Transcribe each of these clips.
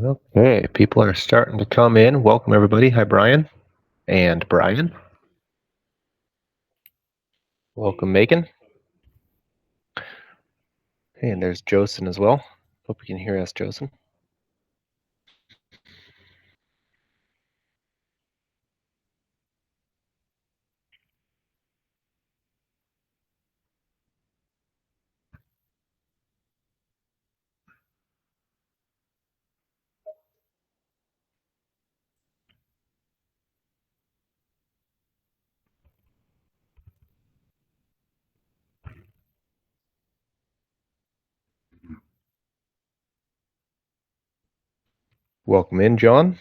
Okay, people are starting to come in. Welcome, everybody. Hi, Brian and Brian. Welcome, Megan. Hey, and there's Josen as well. Hope you can hear us, Josen. Welcome in, John.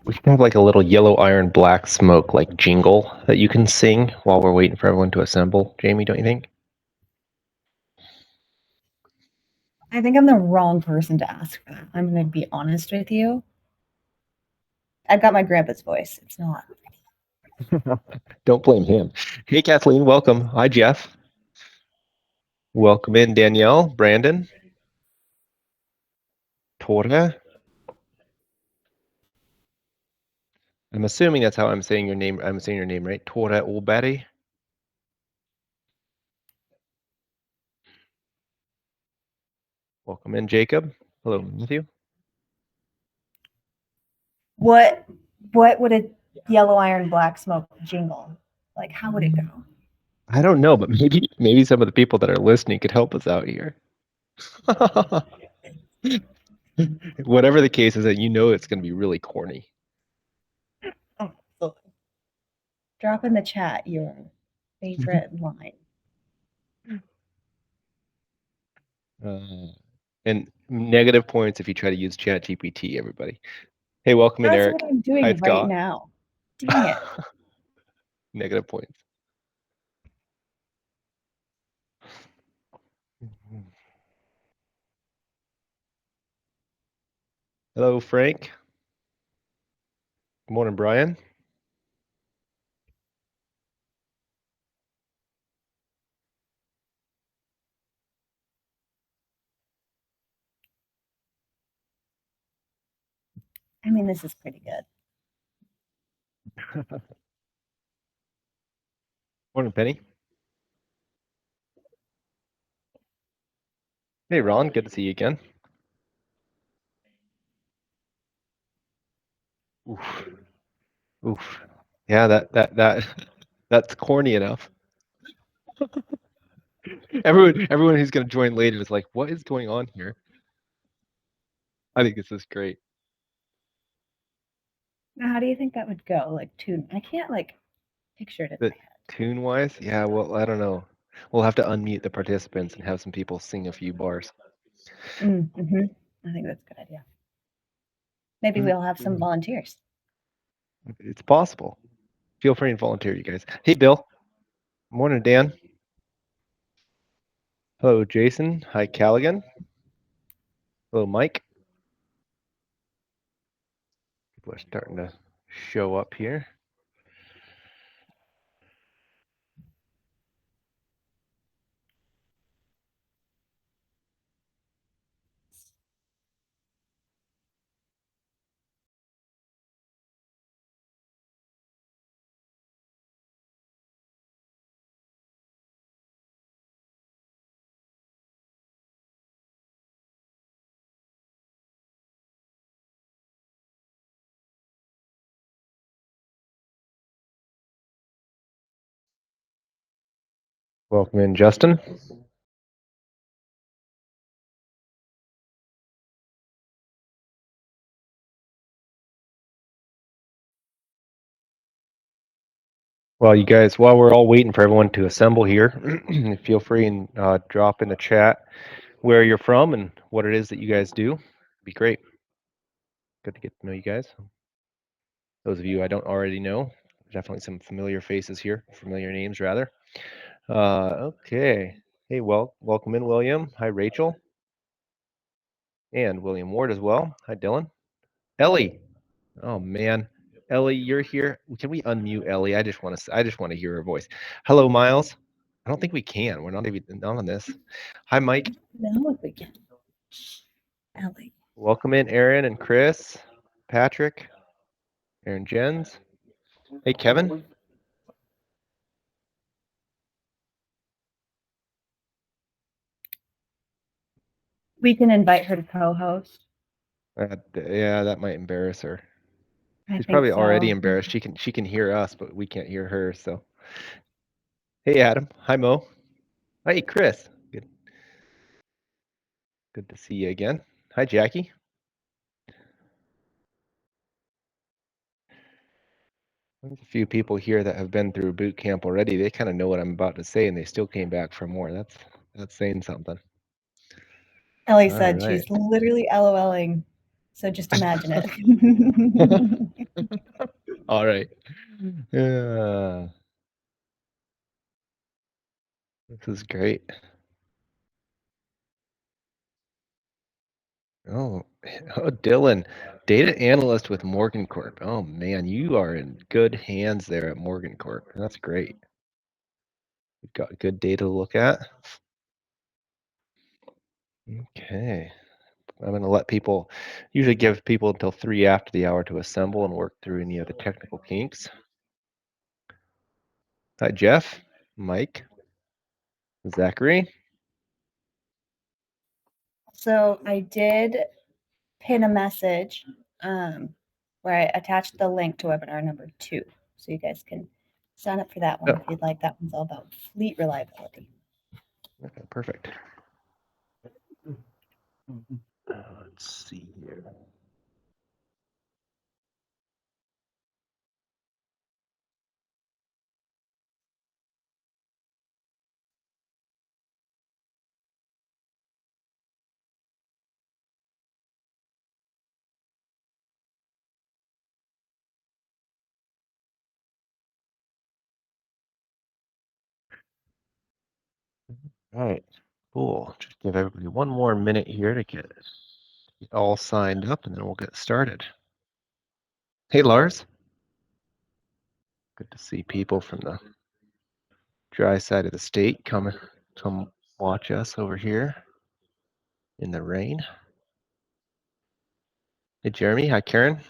We should have like a little yellow iron black smoke like jingle that you can sing while we're waiting for everyone to assemble. Jamie, don't you think? I think I'm the wrong person to ask for that. I'm going to be honest with you. I've got my grandpa's voice. It's not. Don't blame him. Hey, Kathleen, welcome. Hi, Jeff. Welcome in, Danielle, Brandon, Tora. I'm assuming that's how I'm saying your name. I'm saying your name right, Tora Olberry. Welcome in, Jacob. Hello, Matthew. What would a yellow iron black smoke jingle? Like how would it go? I don't know, but maybe some of the people that are listening could help us out here. Whatever the case is, that you know it's going to be really corny. Oh, drop in the chat your favorite line. And negative points if you try to use ChatGPT, everybody. Hey, welcome in, That's Eric. what I'm Hi, doing right Scott. now. Dang it. Negative points. Hello, Frank. Good morning, Brian. I mean, this is pretty good. Morning, Penny. Hey, Ron. Good to see you again. Oof. Oof. Yeah, that's corny enough. Everyone who's going to join later is like, what is going on here? I think this is great. Now, how do you think that would go? Like tune? I can't like picture it in The my head. tune wise, yeah, well, I don't know. We'll have to unmute the participants and have some people sing a few bars. Mm-hmm. I think that's a good idea. Maybe we'll have some volunteers. It's possible. Feel free and volunteer, you guys. Hey, Bill. Morning, Dan. Hello, Jason. Hi, Callaghan. Hello, Mike. People are starting to show up here. Welcome in, Justin. Well, you guys, while we're all waiting for everyone to assemble here, feel free and drop in the chat where you're from and what it is that you guys do. It'd be great. Good to get to know you guys. Those of you I don't already know, definitely some familiar faces here, familiar names rather. Okay. Hey, welcome in, William. Hi, Rachel. And William Ward as well. Hi, Dylan. Ellie. Oh man, Ellie, you're here. Can we unmute Ellie? I just want to hear her voice. Hello, Miles. I don't think we can. We're not even on this. Hi, Mike. No, if we can. Ellie. Welcome in, Aaron and Chris, Patrick, Aaron Jens. Hey, Kevin. We can invite her to co-host. Yeah, that might embarrass her. I She's think probably so. already embarrassed. She can hear us, but we can't hear her. So, hey, Adam. Hi, Mo. Hey, Chris. Good to see you again. Hi, Jackie. There's a few people here that have been through boot camp already. They kind of know what I'm about to say, and they still came back for more. That's saying something. Ellie All said right. she's literally LOLing. So just imagine it. All right. Yeah, this is great. Oh, oh, Dylan, data analyst with Morgan Corp. Oh man, you are in good hands there at Morgan Corp. That's great. You've got good data to look at. Okay. I'm going to let people, usually give people until 3 after the hour to assemble and work through any of the technical kinks. Hi, Jeff, Mike, Zachary. So I did pin a message where I attached the link to webinar number 2. So you guys can sign up for that one if you'd like. That one's all about fleet reliability. Okay, perfect. Let's see here. All right, cool. Just give everybody one more minute here to get all signed up, and then we'll get started. Hey, Lars. Good to see people from the dry side of the state come watch us over here in the rain. Hey, Jeremy. Hi, Karen.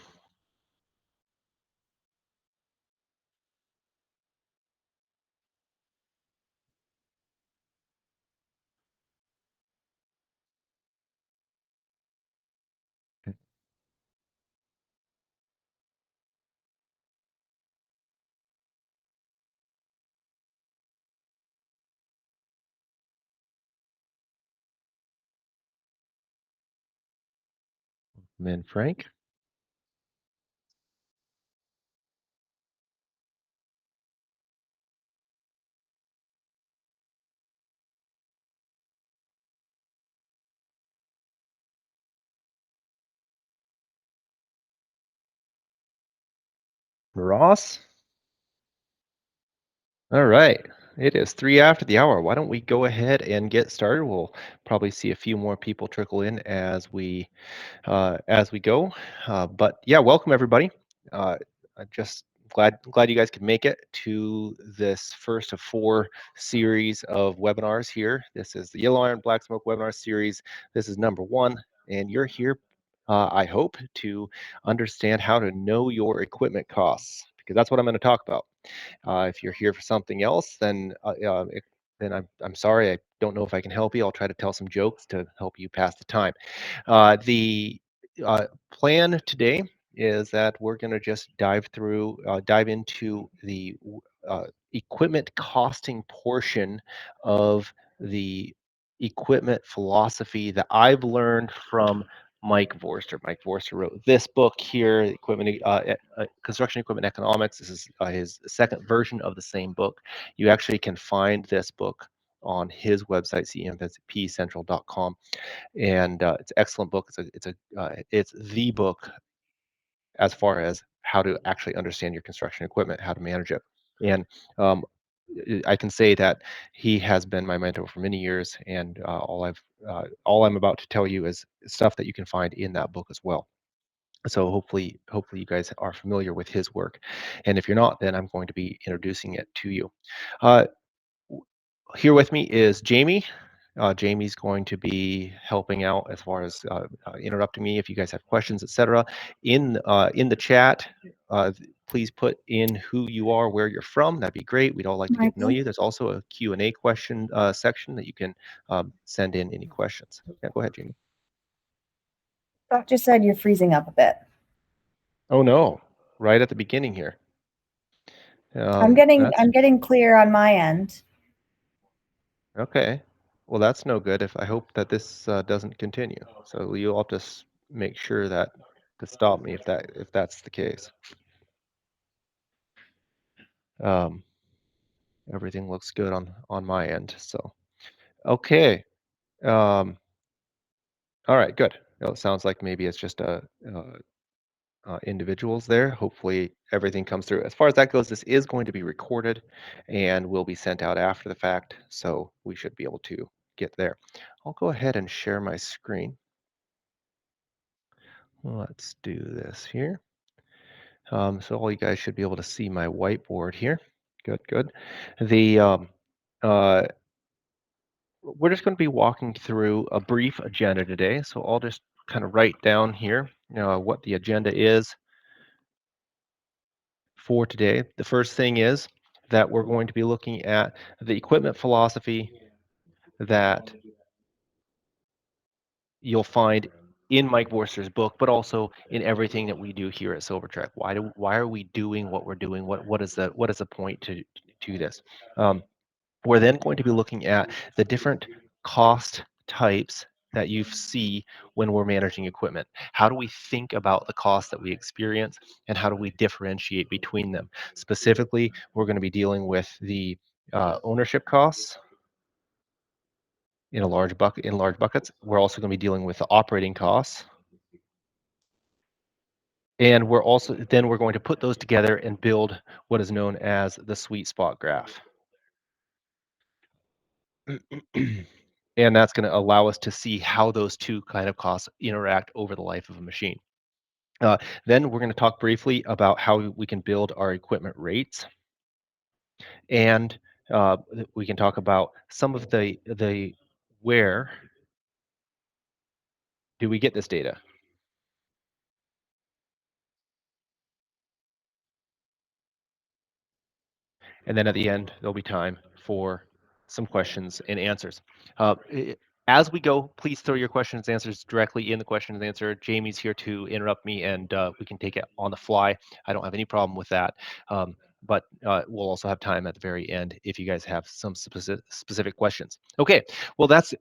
And then Frank. Ross. All right. It is 3 after the hour. Why don't we go ahead and get started? We'll probably see a few more people trickle in as we go. But yeah, welcome everybody. I just glad you guys could make it to this first of 4 series of webinars here. This is the Yellow Iron Black Smoke webinar series. This is number 1, and you're here, I hope, to understand how to know your equipment costs, because that's what I'm going to talk about. If you're here for something else, then I'm sorry. I don't know if I can help you. I'll try to tell some jokes to help you pass the time. The plan today is that we're going to just dive into the equipment costing portion of the equipment philosophy that I've learned from Mike Vorster. Mike Vorster wrote this book here, Construction Equipment Economics. This is his second version of the same book. You actually can find this book on his website, cmpcentral.com, and it's an excellent book. It's the book as far as how to actually understand your construction equipment, how to manage it. And um, I can say that he has been my mentor for many years, and all I'm about to tell you is stuff that you can find in that book as well. So hopefully you guys are familiar with his work, and if you're not, then I'm going to be introducing it to you. Uh, here with me is Jamie. Jamie's going to be helping out as far as interrupting me if you guys have questions, etc. In the chat, please put in who you are, where you're from. That'd be great. We'd all like to get to know Michael? you. There's also a Q&A question section that you can send in any questions. Yeah, go ahead, Jamie. Doc just said you're freezing up a bit. Oh no, right at the beginning here. I'm getting clear on my end. Okay. Well, that's no good. If I hope that this doesn't continue. So you'll have to make sure that to stop me if that's the case. Um, everything looks good on my end. So okay. Um, all right. Good. Well, it sounds like maybe it's just individuals there. Hopefully everything comes through. As far as that goes, this is going to be recorded and will be sent out after the fact. So we should be able to get there. I'll go ahead and share my screen. Let's do this here. So all you guys should be able to see my whiteboard here. Good, good. Uh, we're just going to be walking through a brief agenda today. So I'll just kind of write down here what the agenda is for today. The first thing is that we're going to be looking at the equipment philosophy that you'll find in Mike Vorster's book, but also in everything that we do here at Silvertrek. Why are we doing what we're doing? What is the point to this? We're then going to be looking at the different cost types that you see when we're managing equipment. How do we think about the costs that we experience, and how do we differentiate between them? Specifically, we're going to be dealing with the ownership costs in large buckets. We're also going to be dealing with the operating costs, and we're going to put those together and build what is known as the sweet spot graph. And that's going to allow us to see how those two kind of costs interact over the life of a machine. Then we're going to talk briefly about how we can build our equipment rates, and we can talk about some of the where do we get this data. And then at the end, there'll be time for some questions and answers. As we go, please throw your questions and answers directly in the question and answer. Jamie's here to interrupt me, and we can take it on the fly. I don't have any problem with that. But we'll also have time at the very end if you guys have some specific questions. Okay, well, that's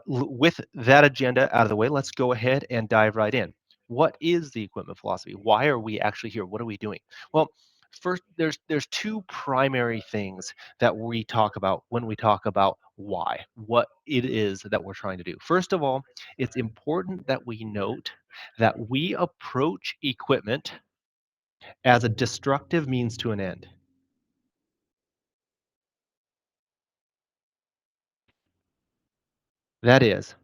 with that agenda out of the way, let's go ahead and dive right in. What is the equipment philosophy? Why are we actually here? What are we doing? Well, first, there's two primary things that we talk about when we talk about why, what it is that we're trying to do. First of all, it's important that we note that we approach equipment as a destructive means to an end. That is,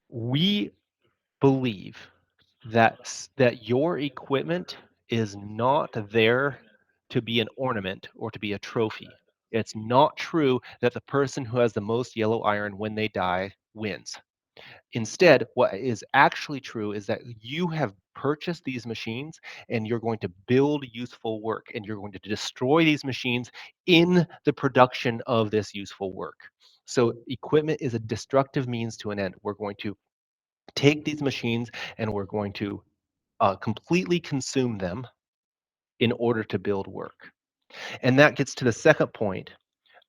we believe that your equipment is not there to be an ornament or to be a trophy. It's not true that the person who has the most yellow iron when they die wins. Instead, what is actually true is that you have purchased these machines and you're going to build useful work, and you're going to destroy these machines in the production of this useful work. So equipment is a destructive means to an end. We're going to take these machines and we're going to completely consume them in order to build work. And that gets to the second point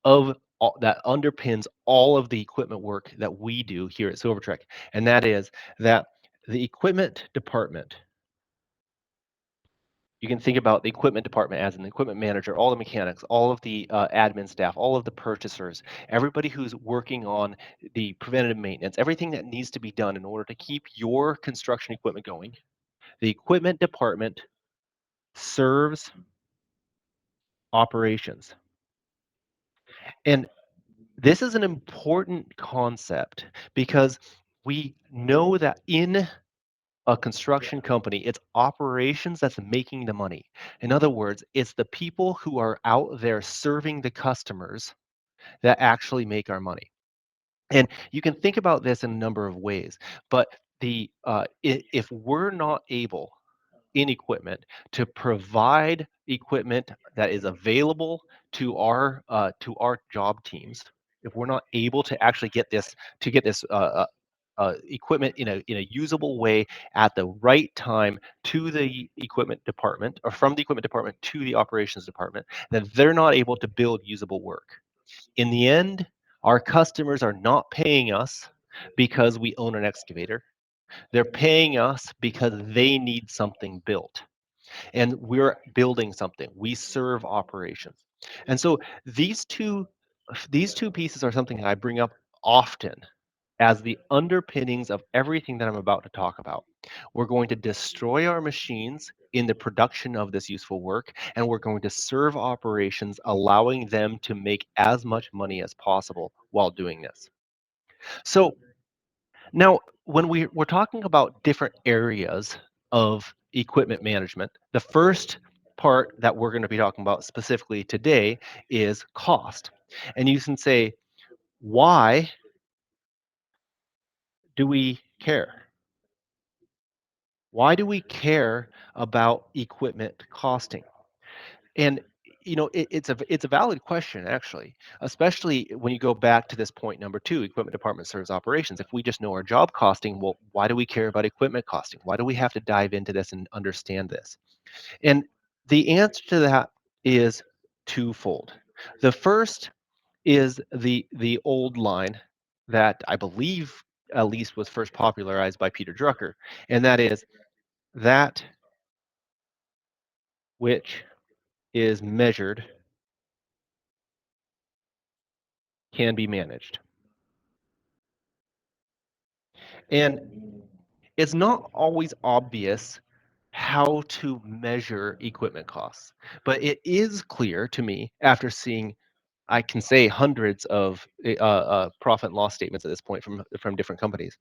that underpins all of the equipment work that we do here at Silvertrek, and that is that the equipment department, you can think about the equipment department as an equipment manager, all the mechanics, all of the admin staff, all of the purchasers, everybody who's working on the preventative maintenance, everything that needs to be done in order to keep your construction equipment going. The equipment department serves operations. And this is an important concept because we know that in a construction company, it's operations that's making the money. In other words, it's the people who are out there serving the customers that actually make our money. And you can think about this in a number of ways, but if we're not able in equipment to provide equipment that is available to our job teams, if we're not able to actually get this equipment in a usable way at the right time to the equipment department or from the equipment department to the operations department, then they're not able to build usable work. In the end, our customers are not paying us because we own an excavator. They're paying us because they need something built. And we're building something. We serve operations. And so these two pieces are something I bring up often as the underpinnings of everything that I'm about to talk about. We're going to destroy our machines in the production of this useful work, and we're going to serve operations, allowing them to make as much money as possible while doing this. So now, when we're talking about different areas of equipment management, the first part that we're going to be talking about specifically today is cost. And you can say, why do we care? Why do we care about equipment costing? And it's a valid question actually, especially when you go back to this point number two, equipment department serves operations. If we just know our job costing, well, why do we care about equipment costing? Why do we have to dive into this and understand this? And the answer to that is twofold. The first is the old line that I believe at least was first popularized by Peter Drucker, and that is that which is measured can be managed. And it's not always obvious how to measure equipment costs, but it is clear to me after seeing, I can say, hundreds of profit and loss statements at this point from different companies,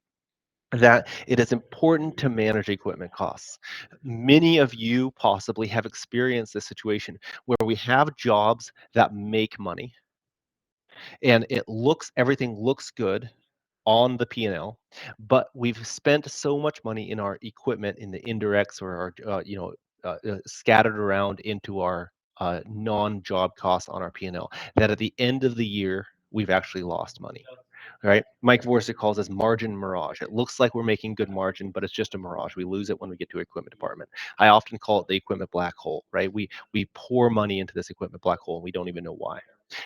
that it is important to manage equipment costs. Many of you possibly have experienced this situation where we have jobs that make money and everything looks good on the P&L, but we've spent so much money in our equipment, in the indirects or our scattered around into our non-job costs on our P&L, that at the end of the year we've actually lost money. Right? Mike Vorsic calls this margin mirage. It looks like we're making good margin, but it's just a mirage. We lose it when we get to equipment department. I often call it the equipment black hole, right? We pour money into this equipment black hole and we don't even know why.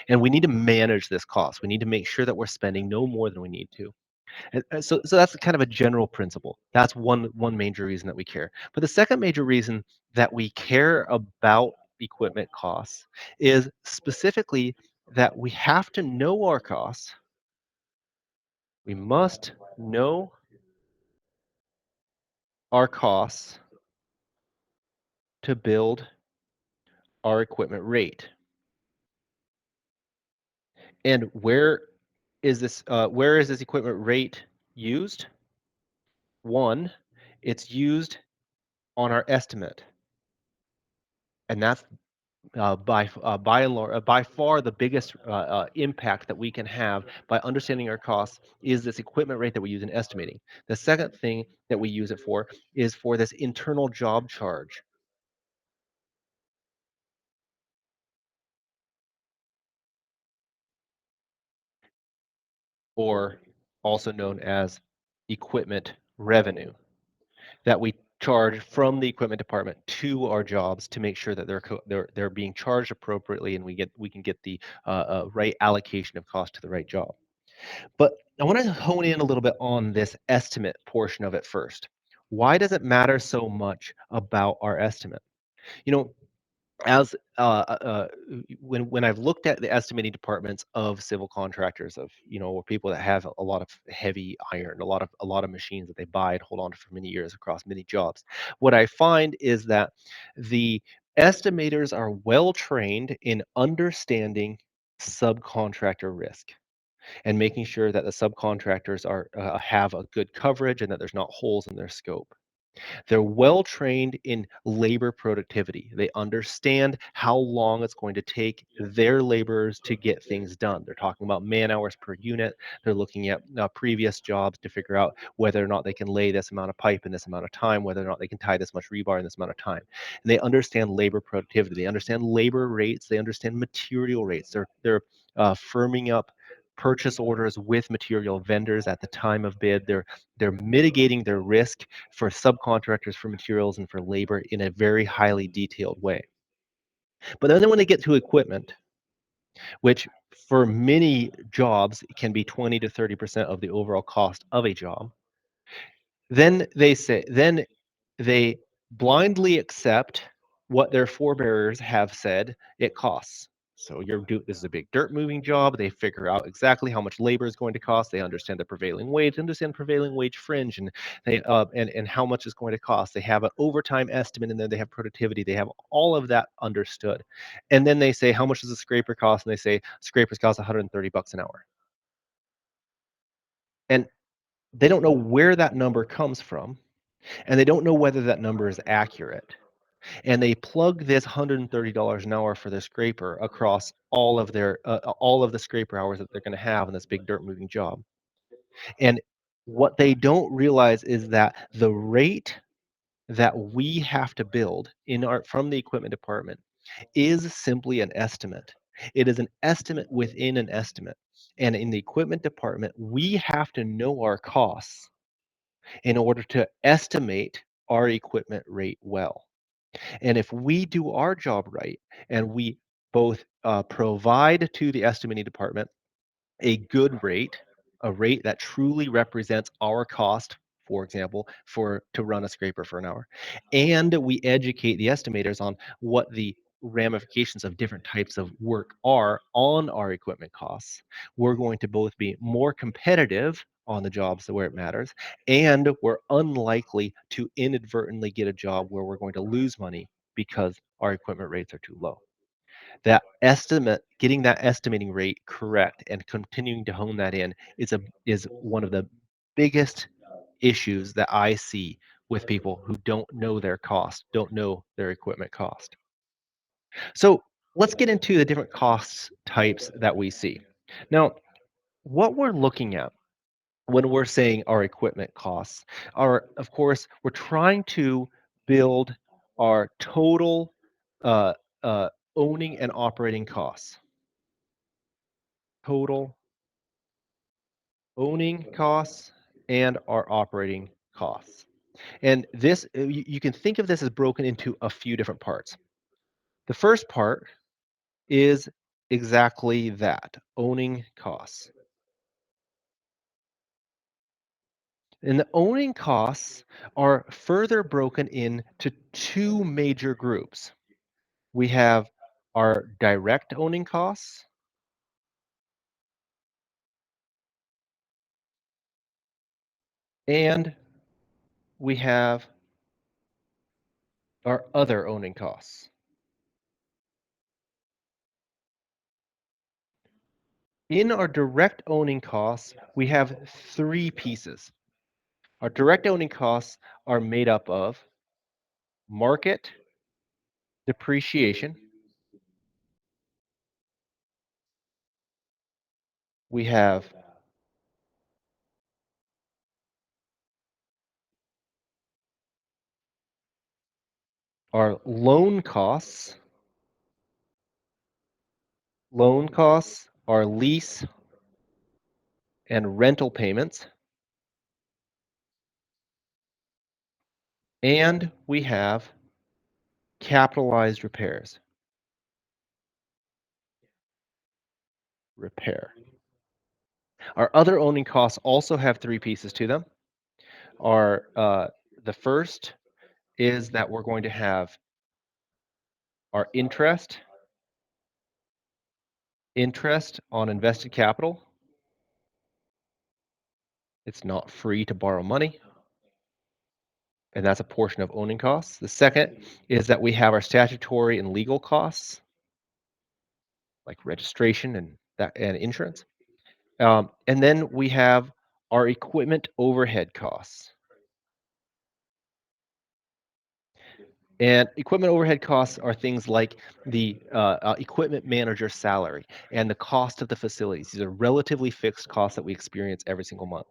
And we need to manage this cost. We need to make sure that we're spending no more than we need to. And so that's kind of a general principle. That's one major reason that we care. But the second major reason that we care about equipment costs is specifically that we have to know our costs. We must know our costs to build our equipment rate. And where is this equipment rate used? One, it's used on our estimate, and that's by far the biggest impact that we can have by understanding our costs is this equipment rate that we use in estimating. The second thing that we use it for is for this internal job charge. Or also known as equipment revenue, that we charge from the equipment department to our jobs to make sure that they're being charged appropriately and we can get the right allocation of cost to the right job. But I want to hone in a little bit on this estimate portion of it first. Why does it matter so much about our estimate? You know, as when I've looked at the estimating departments of civil contractors, of or people that have a lot of heavy iron, a lot of machines that they buy and hold on to for many years across many jobs, what I find is that the estimators are well trained in understanding subcontractor risk and making sure that the subcontractors have a good coverage and that there's not holes in their scope. They're well trained in labor productivity. They understand how long it's going to take their laborers to get things done. They're talking about man hours per unit. They're looking at previous jobs to figure out whether or not they can lay this amount of pipe in this amount of time, whether or not they can tie this much rebar in this amount of time. And they understand labor productivity. They understand labor rates. They understand material rates. They're firming up purchase orders with material vendors at the time of bid. They're mitigating their risk for subcontractors, for materials, and for labor in a very highly detailed way. But then when they get to equipment, which for many jobs can be 20 to 30% of the overall cost of a job, then they blindly accept what their forebearers have said it costs. So this is a big dirt moving job. They figure out exactly how much labor is going to cost. They understand the prevailing wage, understand prevailing wage fringe, and and how much it's going to cost. They have an overtime estimate, and then they have productivity. They have all of that understood. And then they say, how much does a scraper cost? And they say scrapers cost $130 an hour. And they don't know where that number comes from, and they don't know whether that number is accurate. And they plug this $130 an hour for their scraper across all of the scraper hours that they're going to have in this big dirt moving job. And what they don't realize is that the rate that we have to build from the equipment department is simply an estimate. It is an estimate within an estimate. And in the equipment department, we have to know our costs in order to estimate our equipment rate well. And if we do our job right and we both provide to the estimating department a good rate, a rate that truly represents our cost, for example, to run a scraper for an hour, and we educate the estimators on what the ramifications of different types of work are on our equipment costs, we're going to both be more competitive on the jobs where it matters, and we're unlikely to inadvertently get a job where we're going to lose money because our equipment rates are too low. Getting that estimating rate correct and continuing to hone that in is one of the biggest issues that I see with people who don't know their cost, don't know their equipment cost. So let's get into the different cost types that we see. Now, what we're looking at when we're saying our equipment costs are, of course, we're trying to build our total uh, uh, owning and operating costs. Total owning costs and our operating costs. And this, you can think of this as broken into a few different parts. The first part is exactly that, owning costs. And the owning costs are further broken into two major groups. We have our direct owning costs and we have our other owning costs. In our direct owning costs, we have three pieces. Our direct owning costs are made up of market depreciation. We have our loan costs, our lease and rental payments, and we have capitalized repairs. Our other owning costs also have three pieces to them. Our The first is that we're going to have our interest on invested capital. It's not free to borrow money, and that's a portion of owning costs. The second is that we have our statutory and legal costs, like registration and insurance. And then we have our equipment overhead costs. And equipment overhead costs are things like the equipment manager salary and the cost of the facilities. These are relatively fixed costs that we experience every single month.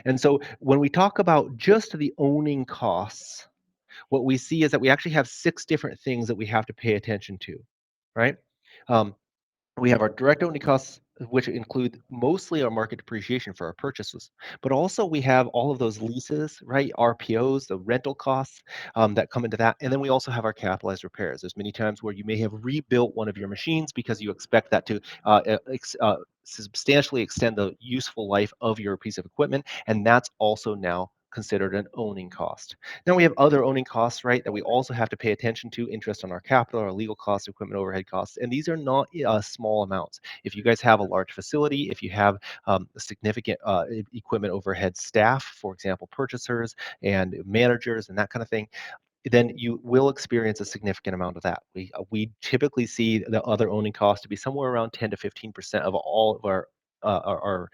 And so when we talk about just the owning costs, what we see is that we actually have 6 different things that we have to pay attention to, right? Um, we have our direct owning costs, which include mostly our market depreciation for our purchases, but also we have all of those leases, right? RPOs, the rental costs that come into that. And then we also have our capitalized repairs. There's many times where you may have rebuilt one of your machines because you expect that to substantially extend the useful life of your piece of equipment. And that's also now considered an owning cost. Now we have other owning costs, right, that we also have to pay attention to: interest on our capital, our legal costs, equipment overhead costs, and these are not small amounts. If you guys have a large facility, if you have a significant equipment overhead staff, for example, purchasers and managers and that kind of thing, then you will experience a significant amount of that. We typically see the other owning costs to be somewhere around 10 to 15% of all of our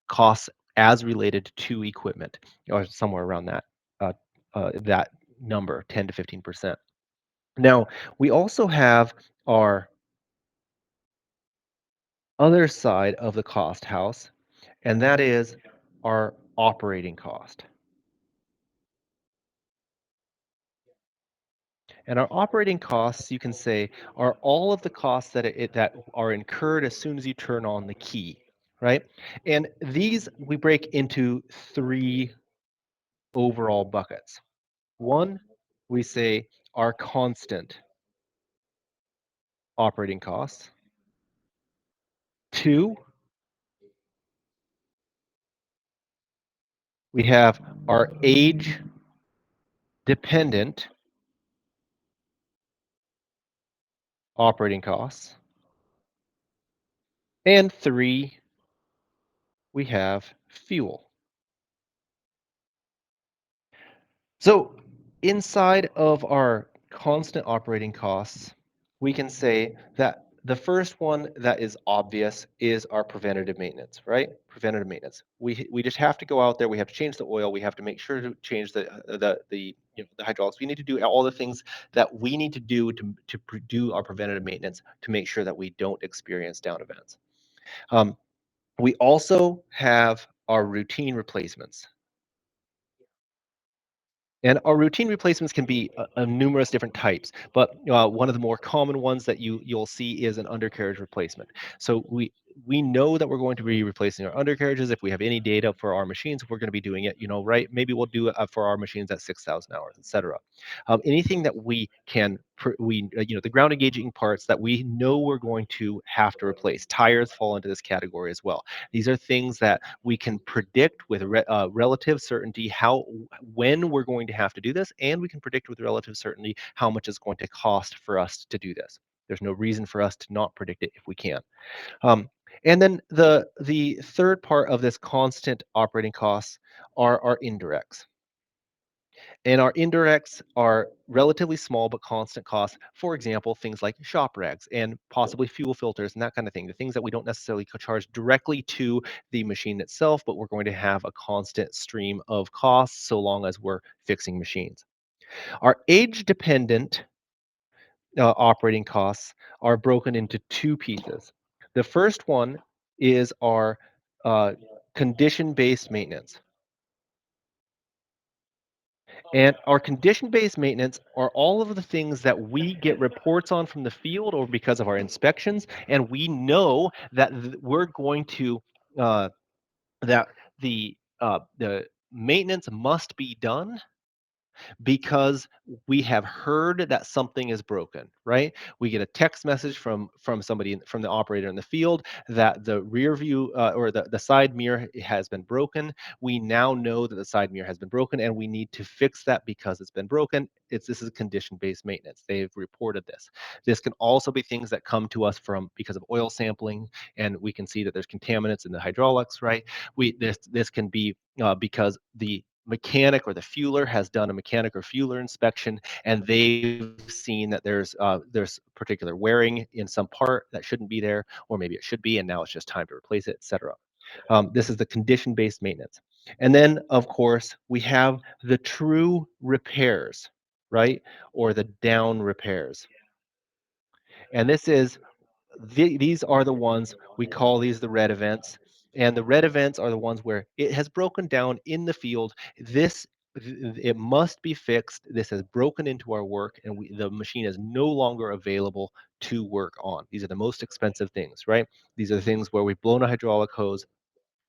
costs as related to equipment, or somewhere around uh, that number, 10 to 15%. Now, we also have our other side of the cost house, and that is our operating cost. And our operating costs, you can say, are all of the costs that are incurred as soon as you turn on the key, right? And these we break into 3 overall buckets. One, we say our constant operating costs. 2, we have our age dependent operating costs. And 3, we have fuel. So inside of our constant operating costs, we can say that the first one that is obvious is our preventative maintenance, right? Preventative maintenance. We just have to go out there. We have to change the oil. We have to make sure to change the hydraulics. We need to do all the things that we need to do to do our preventative maintenance to make sure that we don't experience down events. We also have our routine replacements. And our routine replacements can be numerous different types, but one of the more common ones that you'll see is an undercarriage replacement. So we know that we're going to be replacing our undercarriages. If we have any data for our machines, we're going to be doing it, right? Maybe we'll do it for our machines at 6,000 hours, etc. Anything that we can, the ground engaging parts that we know we're going to have to replace. Tires fall into this category as well. These are things that we can predict with relative certainty when we're going to have to do this, and we can predict with relative certainty how much it's going to cost for us to do this. There's no reason for us to not predict it if we can. And then the third part of this constant operating costs are our indirects. And our indirects are relatively small but constant costs. For example, things like shop rags and possibly fuel filters and that kind of thing. The things that we don't necessarily charge directly to the machine itself, but we're going to have a constant stream of costs so long as we're fixing machines. Our age-dependent operating costs are broken into 2 pieces. The first one is our condition-based maintenance. And our condition-based maintenance are all of the things that we get reports on from the field or because of our inspections, and we know that we're going to that the maintenance must be done because we have heard that something is broken, right? We get a text message from somebody from the operator in the field that the rear view or the side mirror has been broken. We now know that the side mirror has been broken and we need to fix that because it's been broken. This is condition-based maintenance. They've reported this. This can also be things that come to us from because of oil sampling, and we can see that there's contaminants in the hydraulics, right? This can be because the mechanic or the fueler has done a mechanic or fueler inspection and they've seen that there's particular wearing in some part that shouldn't be there, or maybe it should be and now it's just time to replace it, etc. This is the condition-based maintenance. And then of course we have the true repairs, right? Or the down repairs. And these are the ones we call these the red events. And the red events are the ones where it has broken down in the field. It must be fixed. This has broken into our work, and the machine is no longer available to work on. These are the most expensive things, right? These are the things where we've blown a hydraulic hose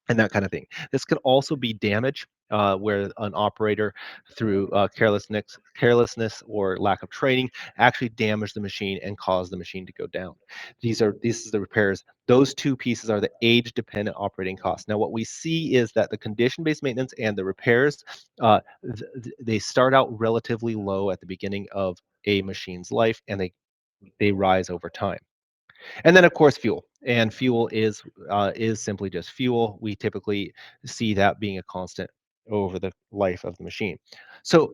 and that kind of thing. This can also be damage, where an operator, through carelessness or lack of training, actually damaged the machine and caused the machine to go down. These are the repairs. Those two pieces are the age-dependent operating costs. Now, what we see is that the condition-based maintenance and the repairs, they start out relatively low at the beginning of a machine's life, and they rise over time. And then of course fuel. And fuel is simply just fuel. We typically see that being a constant over the life of the machine. So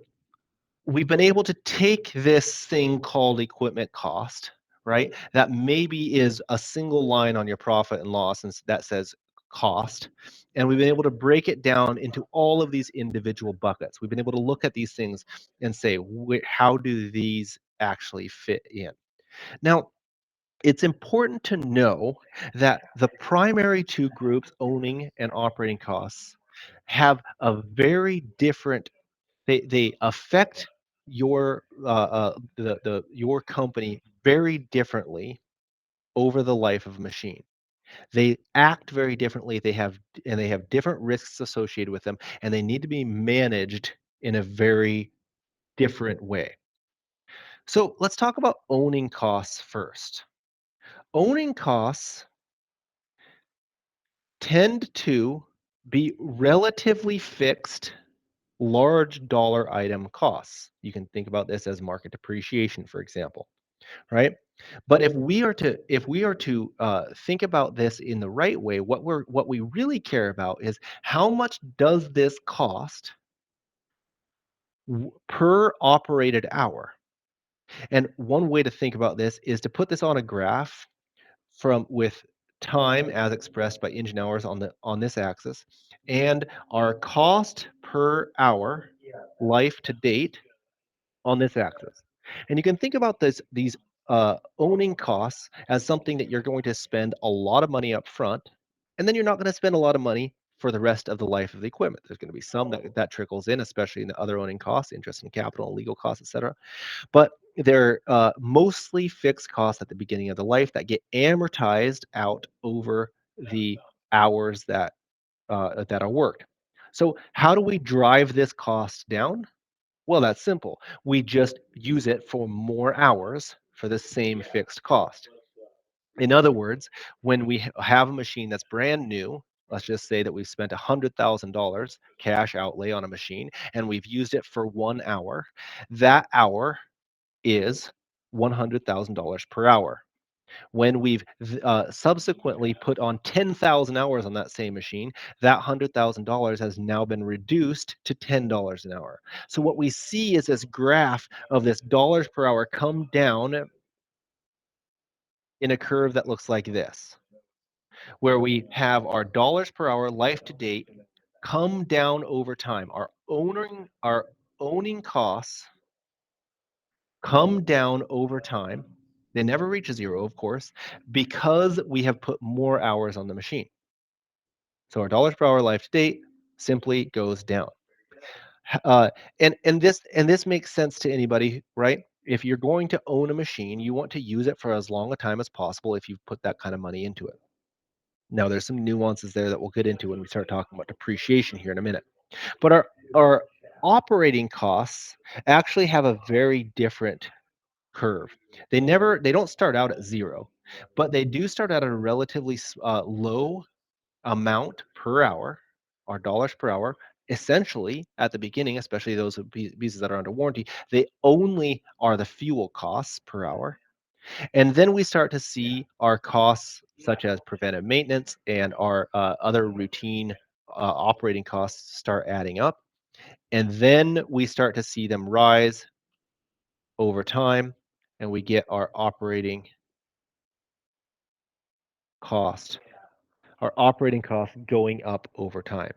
we've been able to take this thing called equipment cost, right? That maybe is a single line on your profit and loss, and that says cost. And we've been able to break it down into all of these individual buckets. We've been able to look at these things and say, how do these actually fit in? Now, it's important to know that the primary two groups, owning and operating costs, have a very different, they affect your company very differently over the life of a machine. They act very differently. They have different risks associated with them, and they need to be managed in a very different way. So let's talk about owning costs first. Owning costs tend to be relatively fixed large dollar item costs. You can think about this as market depreciation, for example, right? But if we are to think about this in the right way, what we really care about is how much does this cost per operated hour? And one way to think about this is to put this on a graph from with time as expressed by engine hours on this axis, and our cost per hour life to date on this axis. And you can think about these owning costs as something that you're going to spend a lot of money up front, and then you're not going to spend a lot of money for the rest of the life of the equipment. There's going to be some that trickles in, especially in the other owning costs, interest and capital, legal costs, etc. But they're mostly fixed costs at the beginning of the life that get amortized out over the hours that are worked. So how do we drive this cost down? Well, that's simple. We just use it for more hours for the same fixed cost. In other words, when we have a machine that's brand new, let's just say that we've spent $100,000 cash outlay on a machine and we've used it for 1 hour, that hour is $100,000 per hour. When we've subsequently put on 10,000 hours on that same machine, that $100,000 has now been reduced to $10 an hour. So what we see is this graph of this dollars per hour come down in a curve that looks like this, where we have our dollars per hour life to date come down over time. Our owning costs come down over time. They never reach a zero, of course, because we have put more hours on the machine. So our dollars per hour life to date simply goes down. Uh, and this makes sense to anybody, right? If you're going to own a machine, you want to use it for as long a time as possible if you've put that kind of money into it. Now, there's some nuances there that we'll get into when we start talking about depreciation here in a minute. But our operating costs actually have a very different curve. They don't start out at 0, but they do start out at a relatively low amount per hour, or dollars per hour. Essentially, at the beginning, especially those pieces that are under warranty, they only are the fuel costs per hour. And then we start to see our costs, such as preventive maintenance and our other routine operating costs, start adding up. And then we start to see them rise over time, and we get cost, our operating costs going up over time.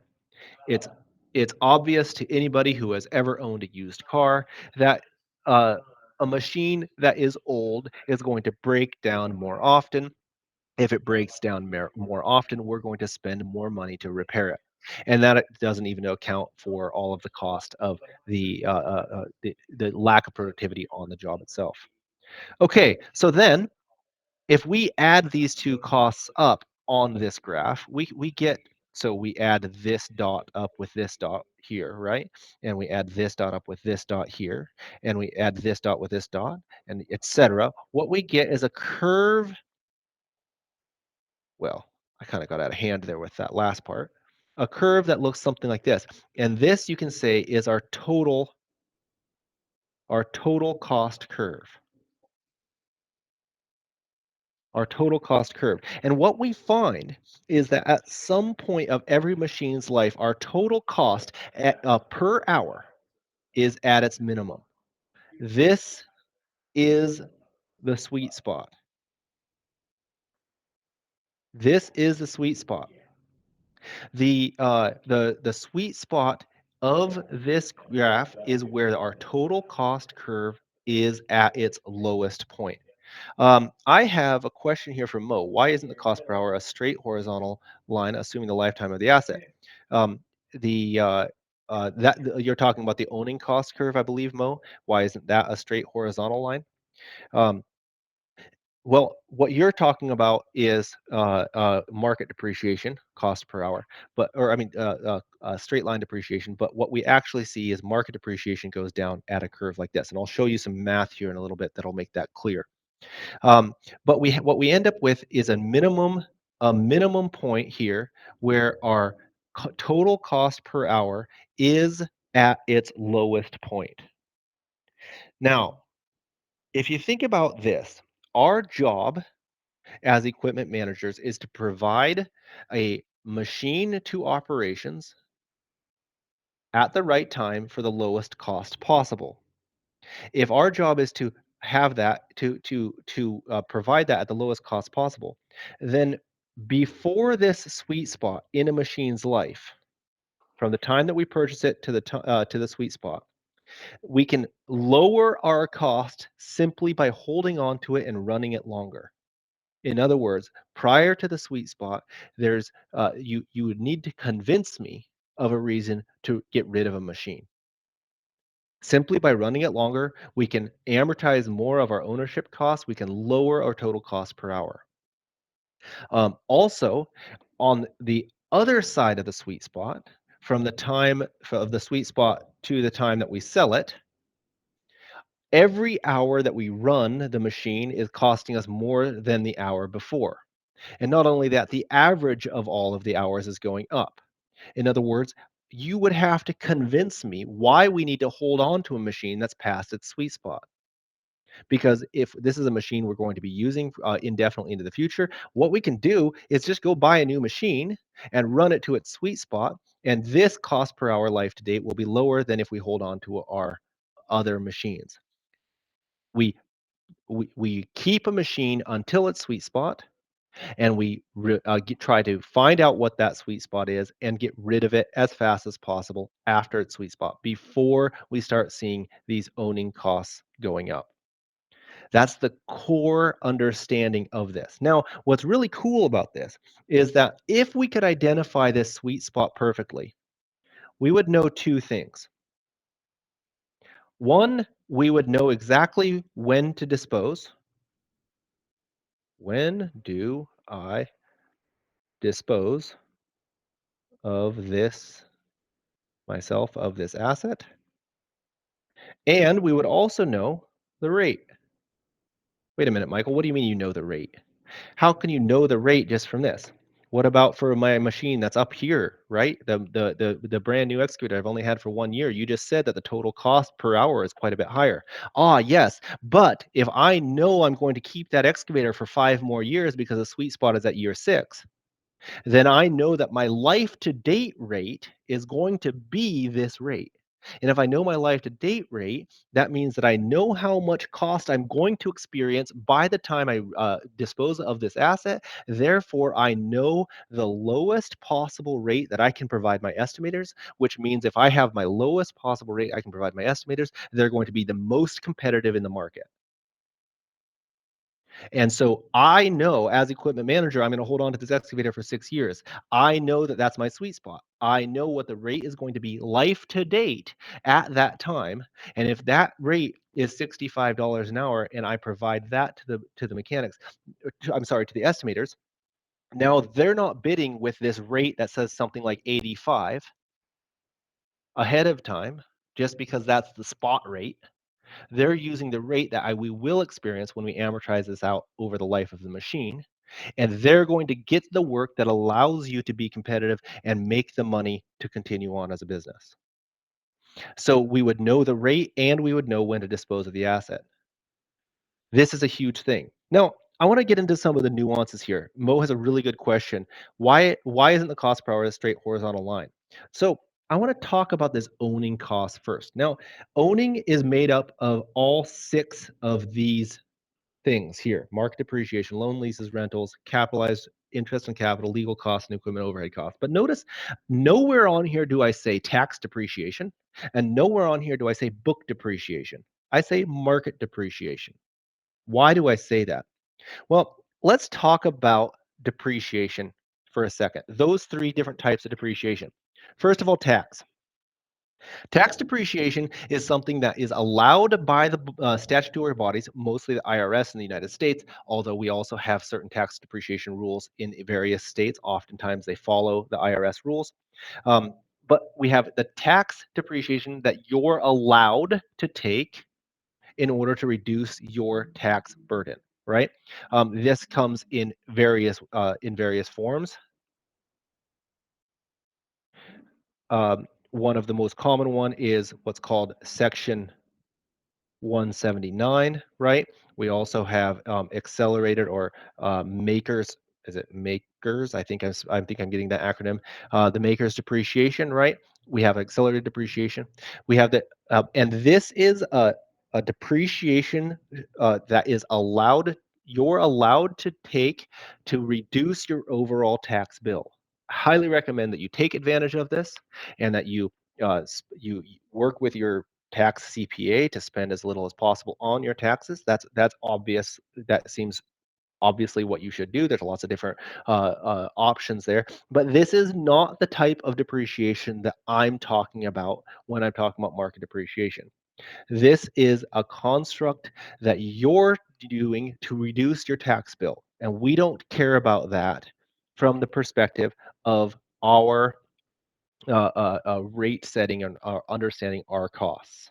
It's it's obvious to anybody who has ever owned a used car that uh, a machine that is old is going to break down more often. If it breaks down more often, we're going to spend more money to repair it. And that doesn't even account for all of the cost of the lack of productivity on the job itself. Okay, so then if we add these two costs up on this graph, we get, so we add this dot up with this dot here, right? And we add this dot up with this dot here, and we add this dot with this dot, and etc. What we get is a curve. Well, I kind of got out of hand there with that last part. A curve that looks something like this. And this, you can say, is our total cost curve. Our total cost curve. And what we find is that at some point of every machine's life, our total cost per hour is at its minimum. This is the sweet spot. This is the sweet spot. The sweet spot of this graph is where our total cost curve is at its lowest point. I have a question here from Mo. Why isn't the cost per hour a straight horizontal line, assuming the lifetime of the asset? Um, the that you're talking about the owning cost curve, I believe, Mo. Why isn't that a straight horizontal line? Um, well, what you're talking about is market depreciation, cost per hour, but or I mean, straight line depreciation. But what we actually see is market depreciation goes down at a curve like this, and I'll show you some math here in a little bit that'll make that clear. But what we end up with is a minimum point here where our total cost per hour is at its lowest point. Now, if you think about this, our job as equipment managers is to provide a machine to operations at the right time for the lowest cost possible. If our job is to have that to provide that at the lowest cost possible, then before this sweet spot in a machine's life, from the time that we purchase it to the sweet spot, we can lower our cost simply by holding on to it and running it longer. In other words, prior to the sweet spot, you would need to convince me of a reason to get rid of a machine. Simply by running it longer, we can amortize more of our ownership costs. We can lower our total cost per hour. Also, on the other side of the sweet spot, from the time of the sweet spot to the time that we sell it, every hour that we run the machine is costing us more than the hour before. And not only that, the average of all of the hours is going up. In other words, you would have to convince me why we need to hold on to a machine that's past its sweet spot. Because if this is a machine we're going to be using indefinitely into the future, what we can do is just go buy a new machine and run it to its sweet spot. And this cost per hour life to date will be lower than if we hold on to our other machines. We keep a machine until its sweet spot, and try to find out what that sweet spot is and get rid of it as fast as possible after its sweet spot before we start seeing these owning costs going up. That's the core understanding of this. Now, what's really cool about this is that if we could identify this sweet spot perfectly, we would know two things. One, we would know exactly when to dispose. When do I dispose of this myself of this asset? And we would also know the rate. Wait a minute, Michael, what do you mean you know the rate? How can you know the rate just from this? What about for my machine that's up here, right? The brand new excavator I've only had for 1 year. You just said that the total cost per hour is quite a bit higher. Ah, yes, but if I know I'm going to keep that excavator for 5 more years because the sweet spot is at year 6, then I know that my life to date rate is going to be this rate. And if I know my life to date rate, that means that I know how much cost I'm going to experience by the time I dispose of this asset. Therefore, I know the lowest possible rate that I can provide my estimators, which means if I have my lowest possible rate I can provide my estimators, they're going to be the most competitive in the market. And so I know as equipment manager, I'm going to hold on to this excavator for 6 years. I know that that's my sweet spot. I know what the rate is going to be life to date at that time. And if that rate is $65 an hour and I provide that to the mechanics, I'm sorry, to the estimators, now they're not bidding with this rate that says something like 85 ahead of time just because that's the spot rate. They're using the rate that we will experience when we amortize this out over the life of the machine, and they're going to get the work that allows you to be competitive and make the money to continue on as a business. So we would know the rate and we would know when to dispose of the asset. This is a huge thing. Now, I want to get into some of the nuances here. Mo has a really good question. Why isn't the cost per hour a straight horizontal line? So I want to talk about this owning cost first. Now, owning is made up of all 6 of these things here: market depreciation, loan leases, rentals, capitalized interest and capital, legal costs, and equipment overhead costs. But notice nowhere on here do I say tax depreciation, and nowhere on here do I say book depreciation. I say market depreciation. Why do I say that? Well, let's talk about depreciation for a second. Those 3 different types of depreciation. First of all, tax. Tax depreciation is something that is allowed by the statutory bodies, mostly the IRS in the United States, although we also have certain tax depreciation rules in various states. Oftentimes they follow the IRS rules. Um, but we have the tax depreciation that you're allowed to take in order to reduce your tax burden, right? This comes in various forms. One of the most common one is what's called Section 179, right? We also have accelerated or makers. Is it makers? I think I'm getting that acronym. The makers depreciation, right? We have accelerated depreciation. We have the and this is a depreciation that is allowed. You're allowed to take to reduce your overall tax bill. Highly recommend that you take advantage of this and that you work with your tax CPA to spend as little as possible on your taxes. That's obvious. That seems obviously what you should do. There's lots of different options there, but this is not the type of depreciation that I'm talking about when I'm talking about market depreciation. This is a construct that you're doing to reduce your tax bill, and we don't care about that from the perspective of our rate setting and understanding our costs.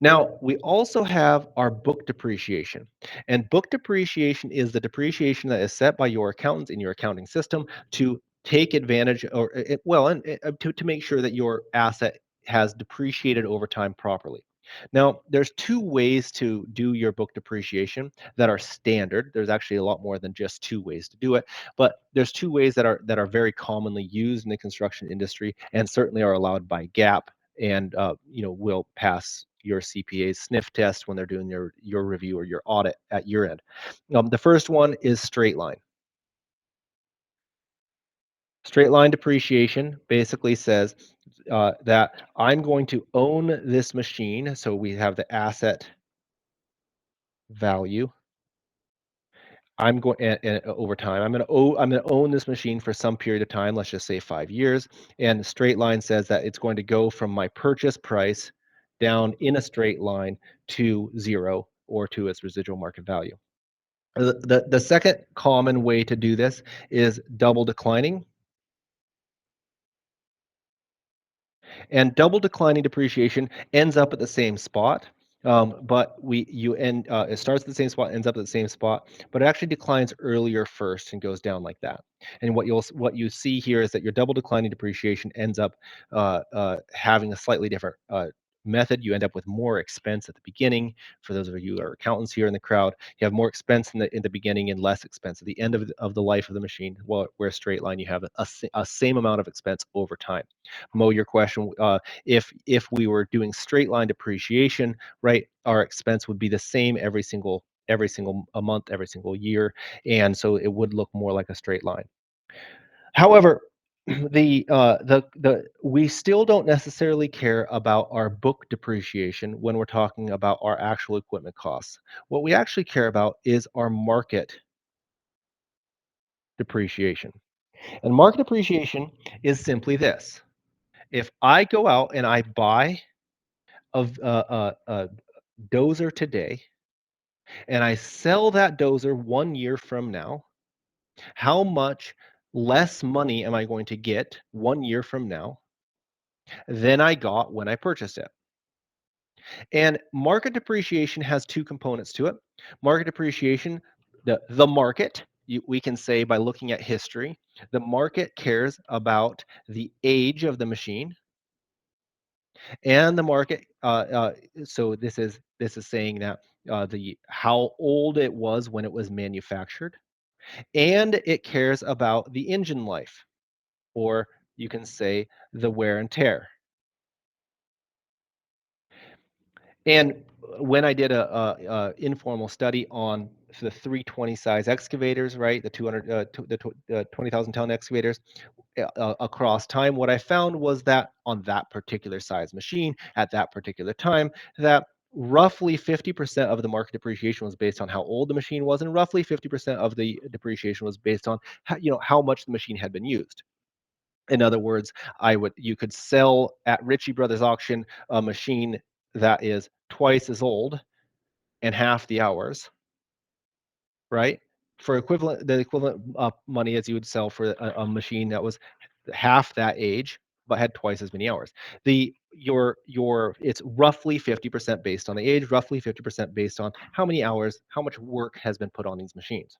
Now, we also have our book depreciation. And book depreciation is the depreciation that is set by your accountants in your accounting system to take advantage or to make sure that your asset has depreciated over time properly. Now, there's 2 ways to do your book depreciation that are standard. There's actually a lot more than just 2 ways to do it, but there's 2 ways that are very commonly used in the construction industry and certainly are allowed by GAAP and will pass your CPA's sniff test when they're doing your review or your audit at your end. The first one is straight line. Straight line depreciation basically says that I'm going to own this machine. So we have the asset value. I'm going over time. I'm going to own this machine for some period of time. Let's just say 5 years. And the straight line says that it's going to go from my purchase price down in a straight line to 0 or to its residual market value. The second common way to do this is double declining. And double declining depreciation ends up at the same spot. But it starts at the same spot, ends up at the same spot, but it actually declines earlier first and goes down like that. And what you see here is that your double declining depreciation ends up having a slightly different method. You end up with more expense at the beginning. For those of you who are accountants here in the crowd, you have more expense in the beginning and less expense at the end of the life of the machine. Where straight line, you have a same amount of expense over time. Mo, your question, if we were doing straight line depreciation, right, our expense would be the same every single month, every single year, and so it would look more like a straight line. However, we still don't necessarily care about our book depreciation when we're talking about our actual equipment costs. What we actually care about is our market depreciation. And market depreciation is simply this. If I go out and I buy a dozer today and I sell that dozer 1 year from now, how much less money am I going to get 1 year from now than I got when I purchased it? And market depreciation has two components to it. Market depreciation, the market, we can say by looking at history, the market cares about the age of the machine, and the market. So this is saying that the how old it was when it was manufactured, and it cares about the engine life, or you can say the wear and tear. And when I did a informal study on the 320 size excavators, right, the 20,000 ton excavators across time, what I found was that on that particular size machine at that particular time, that roughly 50% of the market depreciation was based on how old the machine was, and roughly 50% of the depreciation was based on how much the machine had been used. In other words, you could sell at Ritchie Brothers auction a machine that is twice as old and half the hours, right? For the equivalent money as you would sell for a machine that was half that age but had twice as many hours. It's roughly 50% based on the age, roughly 50% based on how many hours, how much work has been put on these machines.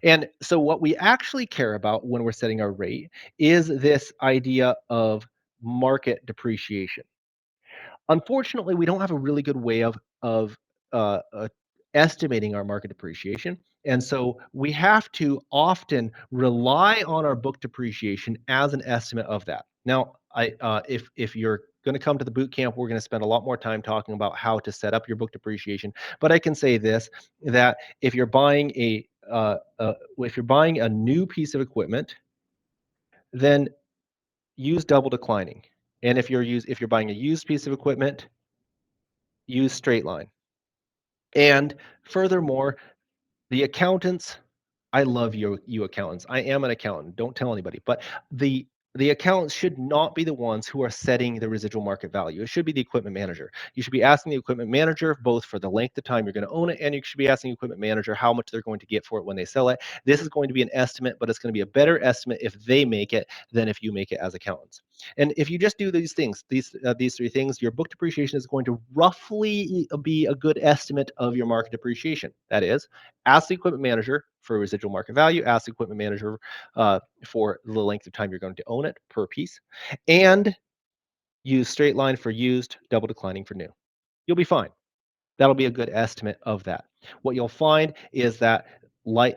And so what we actually care about when we're setting our rate is this idea of market depreciation. Unfortunately, we don't have a really good way of estimating our market depreciation, and so we have to often rely on our book depreciation as an estimate of that. Now, if you're going to come to the boot camp, we're going to spend a lot more time talking about how to set up your book depreciation. But I can say this: that if you're buying a new piece of equipment, then use double declining. And if you're buying a used piece of equipment, use straight line. And furthermore, the accountants, I love you accountants. I am an accountant. Don't tell anybody. But the accountants should not be the ones who are setting the residual market value. It should be the equipment manager. You should be asking the equipment manager both for the length of time you're going to own it, and you should be asking the equipment manager how much they're going to get for it when they sell it. This is going to be an estimate, but it's going to be a better estimate if they make it than if you make it as accountants. And if you just do these things, these three things, your book depreciation is going to roughly be a good estimate of your market depreciation. That is, ask the equipment manager for residual market value, ask the equipment manager for the length of time you're going to own it per piece, and use straight line for used, double declining for new. You'll be fine. That'll be a good estimate of that. What you'll find is that when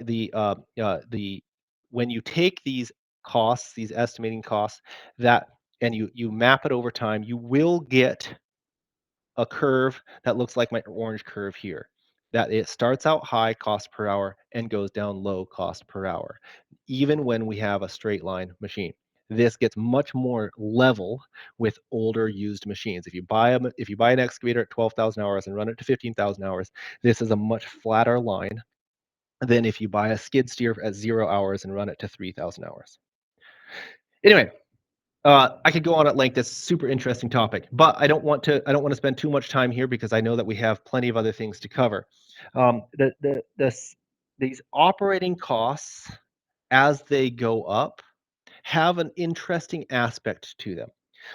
you take these costs, these estimating costs, and you map it over time, you will get a curve that looks like my orange curve here. That it starts out high cost per hour and goes down low cost per hour, even when we have a straight line machine. This gets much more level with older used machines. If you buy an excavator at 12,000 hours and run it to 15,000 hours, this is a much flatter line than if you buy a skid steer at 0 hours and run it to 3,000 hours. Anyway, I could go on at length. It's a super interesting topic, but I don't want to spend too much time here because I know that we have plenty of other things to cover. These operating costs, as they go up, have an interesting aspect to them.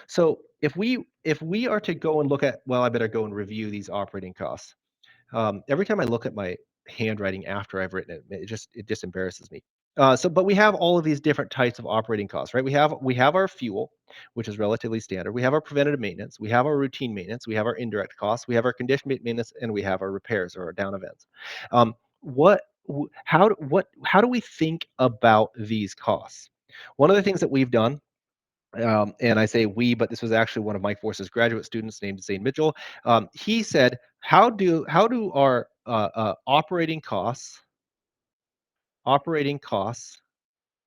So if we are to go and look at, well, I better go and review these operating costs. Every time I look at my handwriting after I've written it, it just embarrasses me. But we have all of these different types of operating costs, right? We have our fuel, which is relatively standard. We have our preventative maintenance. We have our routine maintenance. We have our indirect costs. We have our condition maintenance, and we have our repairs or our down events. What? How do we think about these costs? One of the things that we've done, and I say we, but this was actually one of Mike Force's graduate students named Zane Mitchell. He said, how do our operating costs,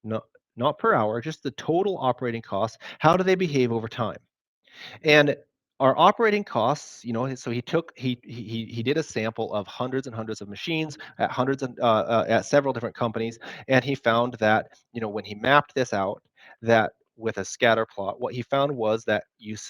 not not per hour, just the total operating costs, how do they behave over time? And our operating costs, so he did a sample of hundreds and hundreds of machines at hundreds and at several different companies, and he found that when he mapped this out, that with a scatter plot, what he found was that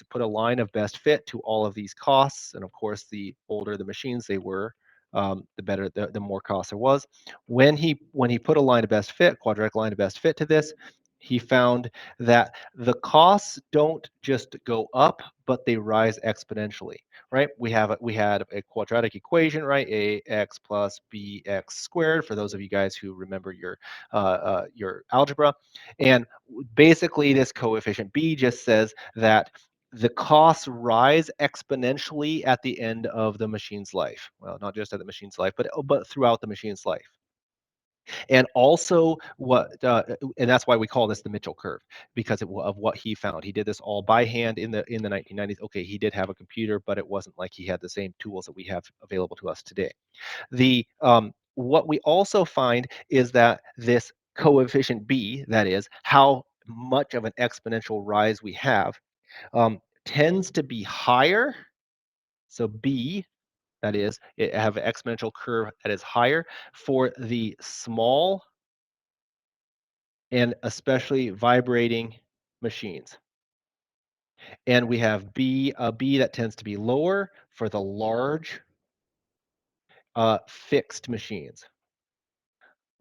put a line of best fit to all of these costs, and of course, the older the machines they were, the better, the more cost there was. When he put a line of best fit, quadratic line of best fit to this, he found that the costs don't just go up, but they rise exponentially, right? We had a quadratic equation, right? Ax plus bx squared, for those of you guys who remember your algebra. And basically, this coefficient b just says that the costs rise exponentially at the end of the machine's life. Well, not just at the machine's life, but throughout the machine's life. And also and that's why we call this the Mitchell curve, because of what he found. He did this all by hand in the 1990s. Okay, he did have a computer, but it wasn't like he had the same tools that we have available to us today. The What we also find is that this coefficient b, that is how much of an exponential rise we have, tends to be higher. So b, that is, it have an exponential curve that is higher for the small and especially vibrating machines. And we have a B that tends to be lower for the large fixed machines.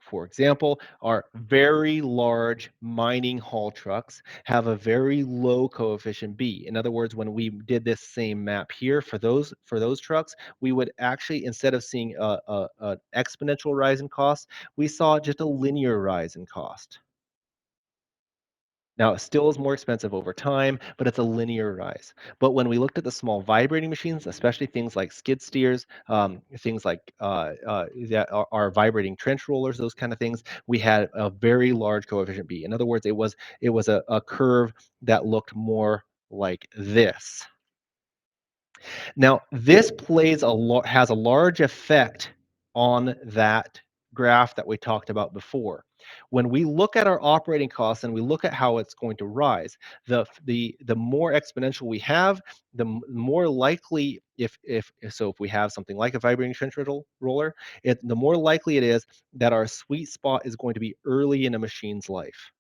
For example, our very large mining haul trucks have a very low coefficient B. In other words, when we did this same map here for those trucks, we would actually, instead of seeing an exponential rise in cost, we saw just a linear rise in cost. Now, it still is more expensive over time, but it's a linear rise. But when we looked at the small vibrating machines, especially things like skid steers, things like that are vibrating trench rollers, those kind of things, we had a very large coefficient B. In other words, it was a curve that looked more like this. Now, this has a large effect on that graph that we talked about before. When we look at our operating costs and we look at how it's going to rise, the more exponential we have, the more likely, if we have something like a vibrating trench roller, the more likely it is that our sweet spot is going to be early in a machine's life.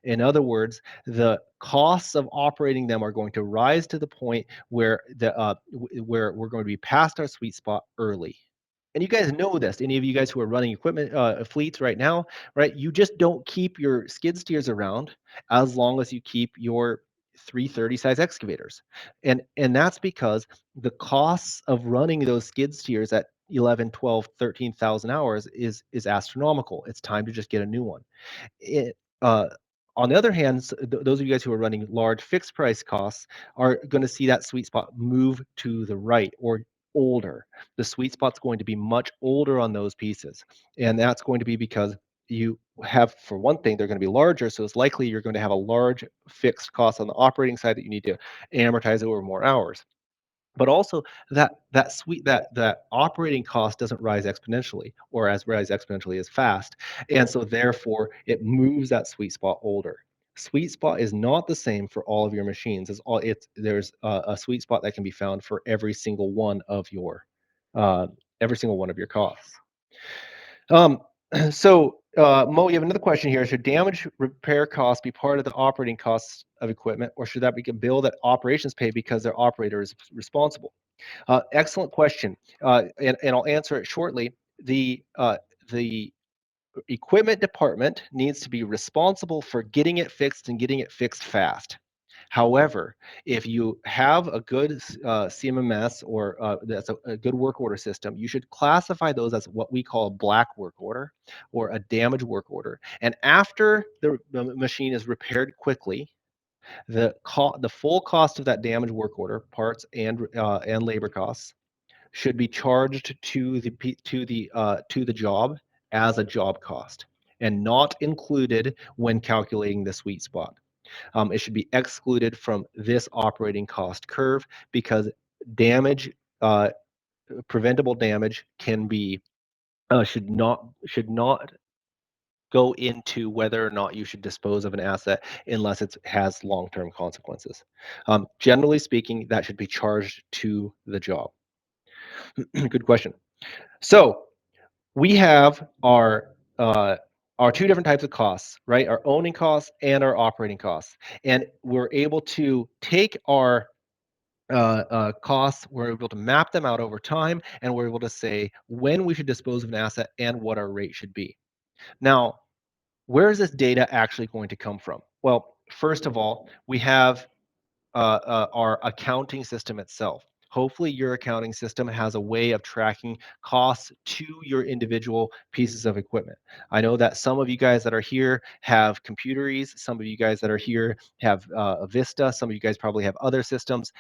In other words, the costs of operating them are going to rise to the point where where we're going to be past our sweet spot early. And you guys know this. Any of you guys who are running equipment fleets right now, right? You just don't keep your skid steers around as long as you keep your 330 size excavators, and that's because the costs of running those skid steers at 11, 12, 13,000 hours is astronomical. It's time to just get a new one. It, uh, on the other hand, those of you guys who are running large fixed price costs are going to see that sweet spot move to the right or older. The sweet spot's going to be much older on those pieces. And that's going to be because you have, for one thing, they're going to be larger. So it's likely you're going to have a large fixed cost on the operating side that you need to amortize over more hours. But also that operating cost doesn't rise exponentially or rise exponentially as fast, and so therefore it moves that sweet spot older. Sweet spot is not the same for all of your machines. There's a sweet spot that can be found for uh, every single one of your costs. Um, Mo, you have another question here. Should damage repair costs be part of the operating costs of equipment, or should that be a bill that operations pay because their operator is responsible? Excellent question, and I'll answer it shortly. The equipment department needs to be responsible for getting it fixed and getting it fixed fast. However, if you have a good CMMS or that's a good work order system, you should classify those as what we call a black work order or a damaged work order. And after the machine is repaired quickly, the full cost of that damaged work order, parts and labor costs, should be charged to the job as a job cost and not included when calculating the sweet spot. It should be excluded from this operating cost curve because damage, uh, preventable damage, can be should not go into whether or not you should dispose of an asset unless it has long-term consequences. Generally speaking, that should be charged to the job. Good question. So we have our two different types of costs, right? Our owning costs and our operating costs, and we're able to take our costs, we're able to map them out over time, and we're able to say when we should dispose of an asset and what our rate should be. Now, where is this data actually going to come from? Well, first of all, we have our accounting system itself. Hopefully your accounting system has a way of tracking costs to your individual pieces of equipment. I know that some of you guys that are here have Computeries, some of you guys that are here have Vista, some of you guys probably have other systems,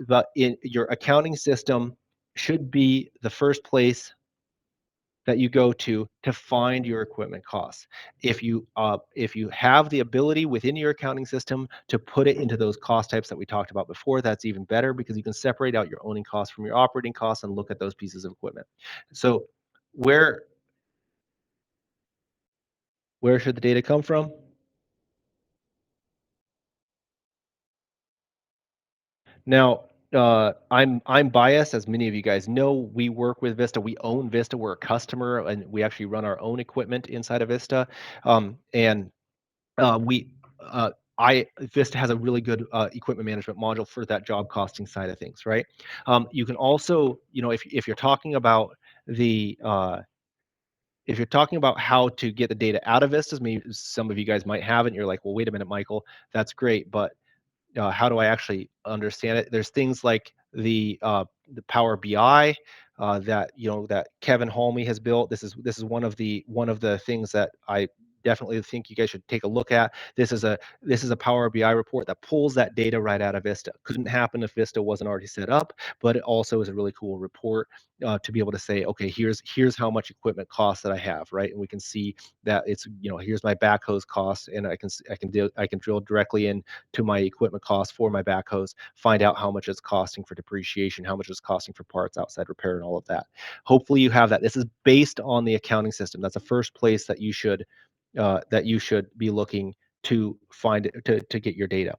but in your accounting system should be the first place that you go to find your equipment costs. If you have the ability within your accounting system to put it into those cost types that we talked about before, that's even better because you can separate out your owning costs from your operating costs and look at those pieces of equipment. So where should the data come from? Now, I'm biased, as many of you guys know. We work with Vista. We own Vista. We're a customer, and we actually run our own equipment inside of Vista. And we Vista has a really good equipment management module for that job costing side of things, right? You can also, if you're talking about the if you're talking about how to get the data out of Vistas, maybe some of you guys might have it. And you're like, well, wait a minute, Michael, that's great, but how do I actually understand it? There's things like the Power BI that that Kevin Holme has built. This is one of the things that I definitely think you guys should take a look at. This is a Power BI report that pulls that data right out of Vista. Couldn't happen if Vista wasn't already set up, but it also is a really cool report to be able to say, okay, here's how much equipment costs that I have, right? And we can see that it's here's my backhoes cost, and I can drill directly in to my equipment costs for my backhoes, find out how much it's costing for depreciation, how much it's costing for parts, outside repair, and all of that. Hopefully you have that. This is based on the accounting system. That's the first place that you should be looking to find to get your data.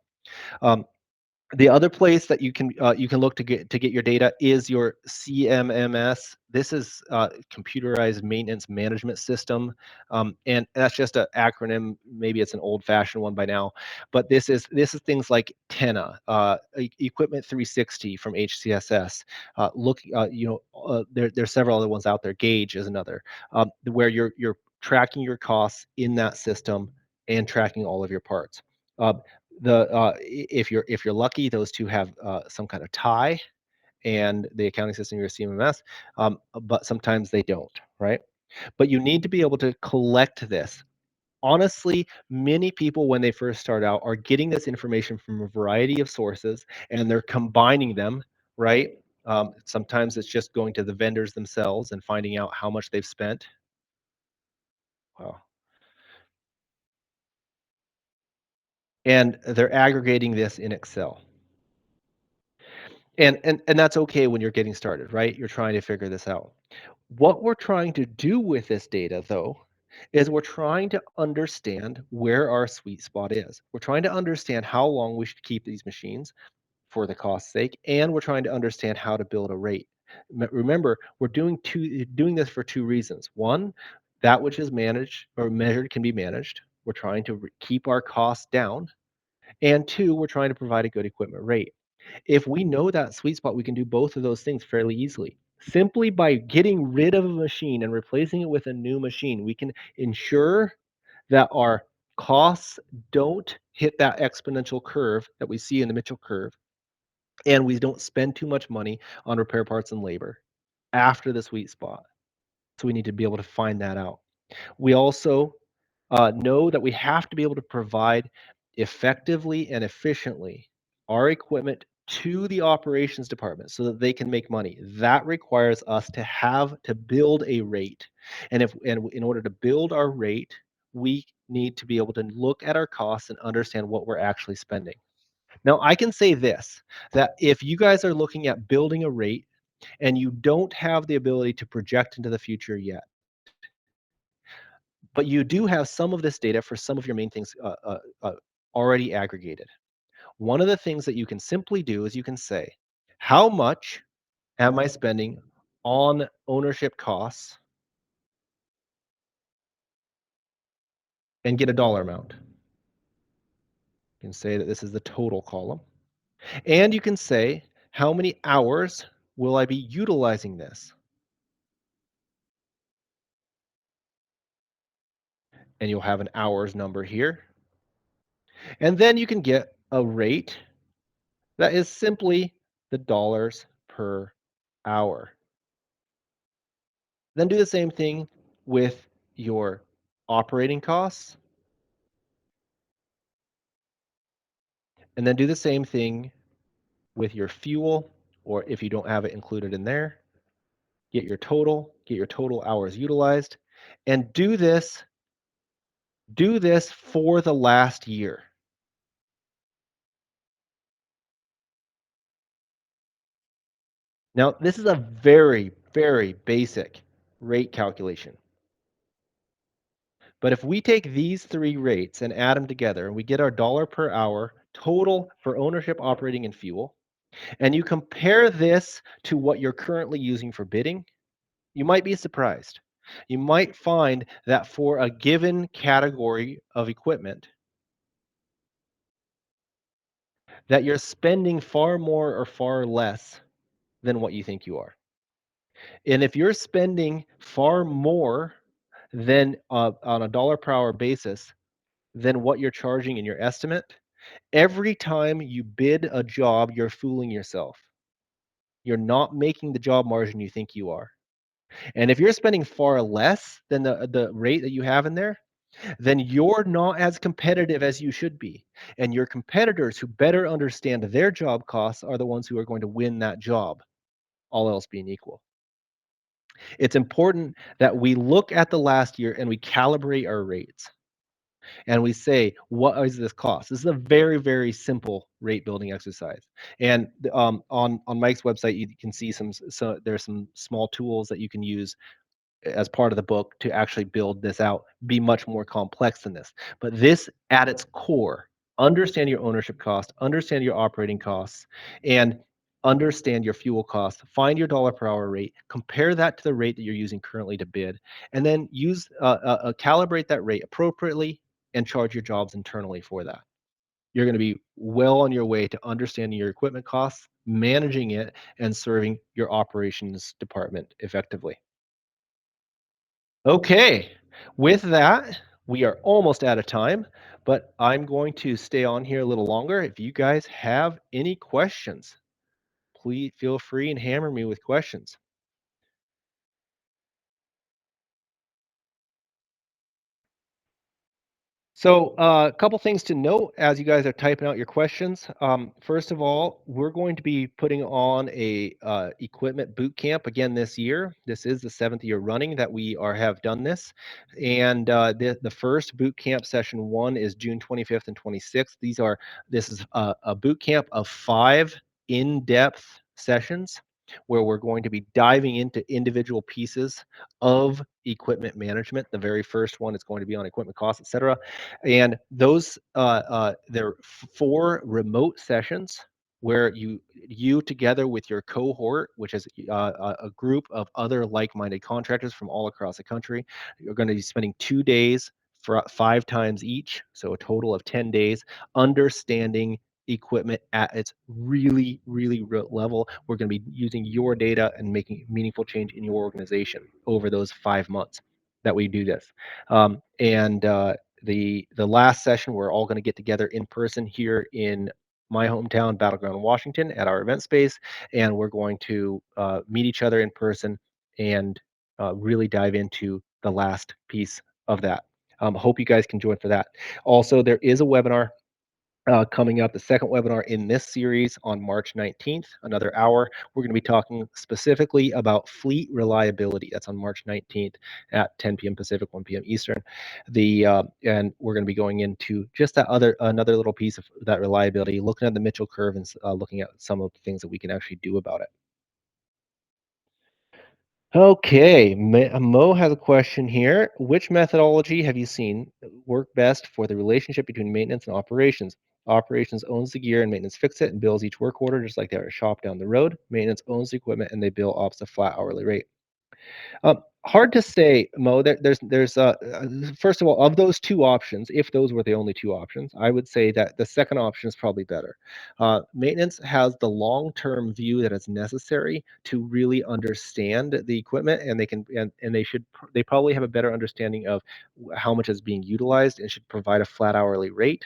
Um, the other place that you can look to get your data is your CMMS. This is computerized maintenance management system, and that's just an acronym. Maybe it's an old-fashioned one by now, but this is things like TENA, Equipment 360 from HCSS. There's several other ones out there. Gauge is another, where you're tracking your costs in that system and tracking all of your parts. If you're lucky, those two have some kind of tie, and the accounting system, your CMMS, but sometimes they don't, right? But you need to be able to collect this. Honestly, many people, when they first start out, are getting this information from a variety of sources, and they're combining them, right? Sometimes it's just going to the vendors themselves and finding out how much they've spent. Wow. And they're aggregating this in Excel. And that's okay when you're getting started, right? You're trying to figure this out. What we're trying to do with this data, though, is we're trying to understand where our sweet spot is. We're trying to understand how long we should keep these machines for the cost sake, and we're trying to understand how to build a rate. Remember, we're doing this for two reasons. One, that which is managed or measured can be managed. We're trying to keep our costs down. And two, we're trying to provide a good equipment rate. If we know that sweet spot, we can do both of those things fairly easily. Simply by getting rid of a machine and replacing it with a new machine, we can ensure that our costs don't hit that exponential curve that we see in the Mitchell curve, and we don't spend too much money on repair parts and labor after the sweet spot. So we need to be able to find that out. We also know that we have to be able to provide effectively and efficiently our equipment to the operations department so that they can make money. That requires us to build a rate. And in order to build our rate, we need to be able to look at our costs and understand what we're actually spending. Now, I can say this, that if you guys are looking at building a rate and you don't have the ability to project into the future yet, but you do have some of this data for some of your main things already aggregated. One of the things that you can simply do is you can say, how much am I spending on ownership costs, and get a dollar amount. You can say that this is the total column. And you can say, how many hours will I be utilizing this? And you'll have an hours number here. And then you can get a rate that is simply the dollars per hour. Then do the same thing with your operating costs. And then do the same thing with your fuel, or if you don't have it included in there, get your total hours utilized, and do this for the last year. Now, this is a very, very basic rate calculation. But if we take these three rates and add them together, and we get our dollar per hour total for ownership, operating, and fuel, and you compare this to what you're currently using for bidding, you might be surprised. You might find that for a given category of equipment, that you're spending far more or far less than what you think you are. And if you're spending far more than on a dollar per hour basis than what you're charging in your estimate, every time you bid a job, you're fooling yourself. You're not making the job margin you think you are. And if you're spending far less than the rate that you have in there, then you're not as competitive as you should be. And your competitors who better understand their job costs are the ones who are going to win that job, all else being equal. It's important that we look at the last year and we calibrate our rates. And we say, what is this cost? This is a very, very simple rate building exercise. And on Mike's website, you can see there's some small tools that you can use as part of the book to actually build this out, be much more complex than this. But this at its core, understand your ownership cost, understand your operating costs, and understand your fuel costs, find your dollar per hour rate, compare that to the rate that you're using currently to bid, and then calibrate that rate appropriately and charge your jobs internally for that. You're going to be well on your way to understanding your equipment costs, managing it, and serving your operations department effectively. Okay, with that, we are almost out of time, but I'm going to stay on here a little longer. If you guys have any questions, please feel free and hammer me with questions. So a couple things to note as you guys are typing out your questions. First of all, we're going to be putting on a equipment boot camp again this year. This is the 7th year running that we have done this. And the first boot camp session 1 is June 25th and 26th. This is a boot camp of 5 in-depth sessions where we're going to be diving into individual pieces of equipment management. The very first one is going to be on equipment costs, etc. And those they're 4 remote sessions where you together with your cohort, which is a group of other like-minded contractors from all across the country, you're going to be spending 2 days for 5 times each, so a total of 10 days, understanding equipment at its really, really real level. We're going to be using your data and making meaningful change in your organization over those 5 months that we do this. the last session, we're all going to get together in person here in my hometown, Battleground, Washington, at our event space, and we're going to meet each other in person and really dive into the last piece of that. Hope you guys can join for that. Also, there is a webinar coming up, the second webinar in this series on March 19th, another hour. We're going to be talking specifically about fleet reliability. That's on March 19th at 10 p.m. Pacific, 1 p.m. Eastern. And we're going to be going into just that another little piece of that reliability, looking at the Mitchell curve and looking at some of the things that we can actually do about it. Okay, Mo has a question here. Which methodology have you seen work best for the relationship between maintenance and operations? Operations owns the gear and maintenance fix it and bills each work order just like they're a shop down the road. Maintenance owns the equipment and they bill ops a flat hourly rate. Hard to say, Mo. First of all, of those two options, if those were the only two options, I would say that the second option is probably better. Maintenance has the long-term view that it's necessary to really understand the equipment, and they probably have a better understanding of how much is being utilized and should provide a flat hourly rate.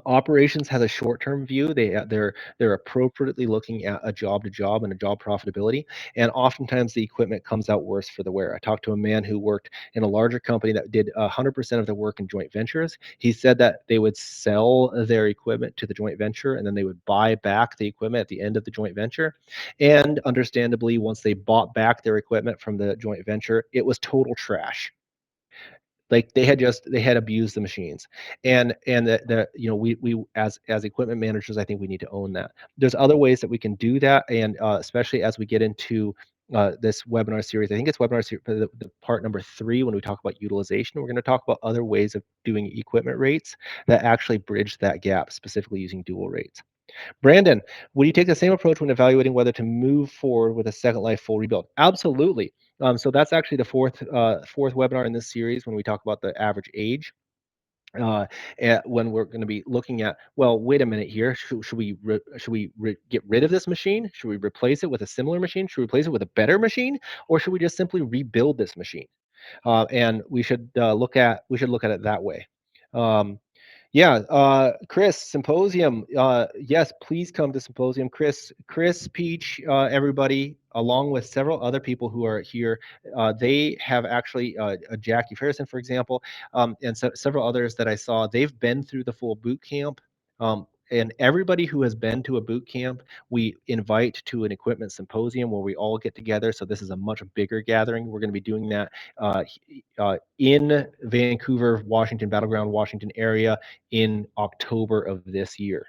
Operations has a short-term view. They're appropriately looking at a job to job and a job profitability, and oftentimes the equipment comes out worse for the wear. I talked to a man who worked in a larger company that did 100% of their work in joint ventures. He said that they would sell their equipment to the joint venture, and then they would buy back the equipment at the end of the joint venture. And understandably, once they bought back their equipment from the joint venture, it was total trash. Like they had abused the machines. And the we as equipment managers, I think we need to own that. There's other ways that we can do that, and especially as we get into this webinar series. I think it's webinar series, the part number 3, when we talk about utilization. We're going to talk about other ways of doing equipment rates that actually bridge that gap, specifically using dual rates. Brandon, would you take the same approach when evaluating whether to move forward with a Second Life full rebuild? Absolutely. So that's actually the fourth webinar in this series when we talk about the average age. When we're going to be looking at, well, wait a minute here, should we get rid of this machine? Should we replace it with a similar machine? Should we replace it with a better machine, or should we just simply rebuild this machine? And we should look at it that way. Yeah, Chris, Symposium. Yes, please come to Symposium. Chris, Peach, everybody, along with several other people who are here. They have actually, Jackie Ferguson, for example, and several others that I saw. They've been through the full boot camp. And everybody who has been to a boot camp, we invite to an equipment symposium where we all get together. So this is a much bigger gathering. We're going to be doing that in Vancouver, Washington, Battleground, Washington area in October of this year.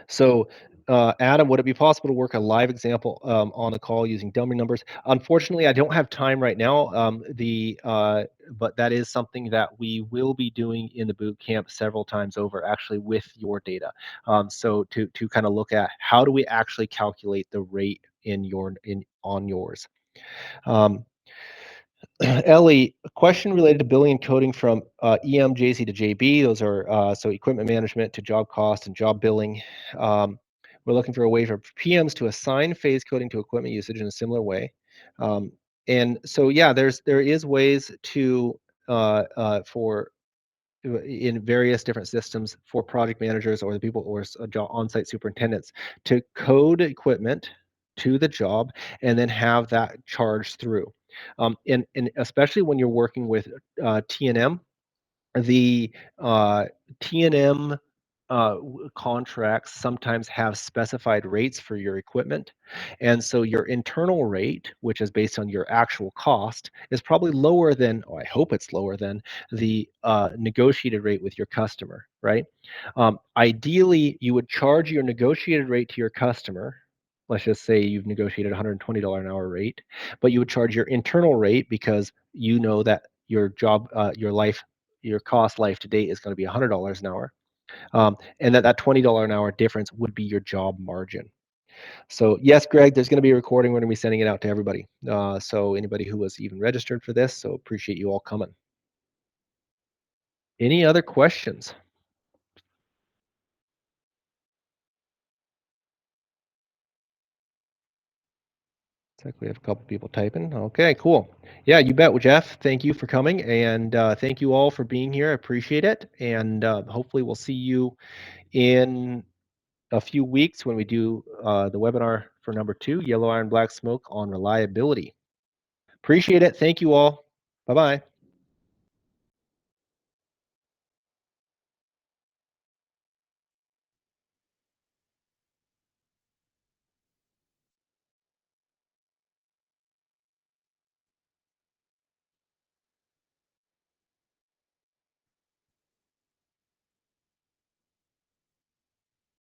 So, Adam, would it be possible to work a live example on the call using dummy numbers? Unfortunately, I don't have time right now. But that is something that we will be doing in the boot camp several times over, actually with your data. So to kind of look at how do we actually calculate the rate on yours. Ellie, a question related to billing and coding from EMJC to JB. Those are so equipment management to job cost and job billing. We're looking for a way for PMs to assign phase coding to equipment usage in a similar way. And so, yeah, there is ways to for in various different systems for project managers or the people or on-site superintendents to code equipment to the job and then have that charged through. And especially when you're working with T&M, the T&M contracts sometimes have specified rates for your equipment. And so your internal rate, which is based on your actual cost, is probably lower than, or I hope it's lower than, the negotiated rate with your customer, right? Ideally, you would charge your negotiated rate to your customer. Let's just say you've negotiated $120 an hour rate, but you would charge your internal rate because you know that your job, your cost life to date is going to be $100 an hour. And that $20 an hour difference would be your job margin. So yes, Greg, there's going to be a recording. We're going to be sending it out to everybody. So anybody who was even registered for this, so appreciate you all coming. Any other questions? like we have a couple people typing. Okay, cool. Yeah, you bet, Jeff. Thank you for coming, and thank you all for being here. I appreciate it, and hopefully we'll see you in a few weeks when we do the webinar for number 2, Yellow Iron Black Smoke on reliability. Appreciate it. Thank you all. Bye-bye.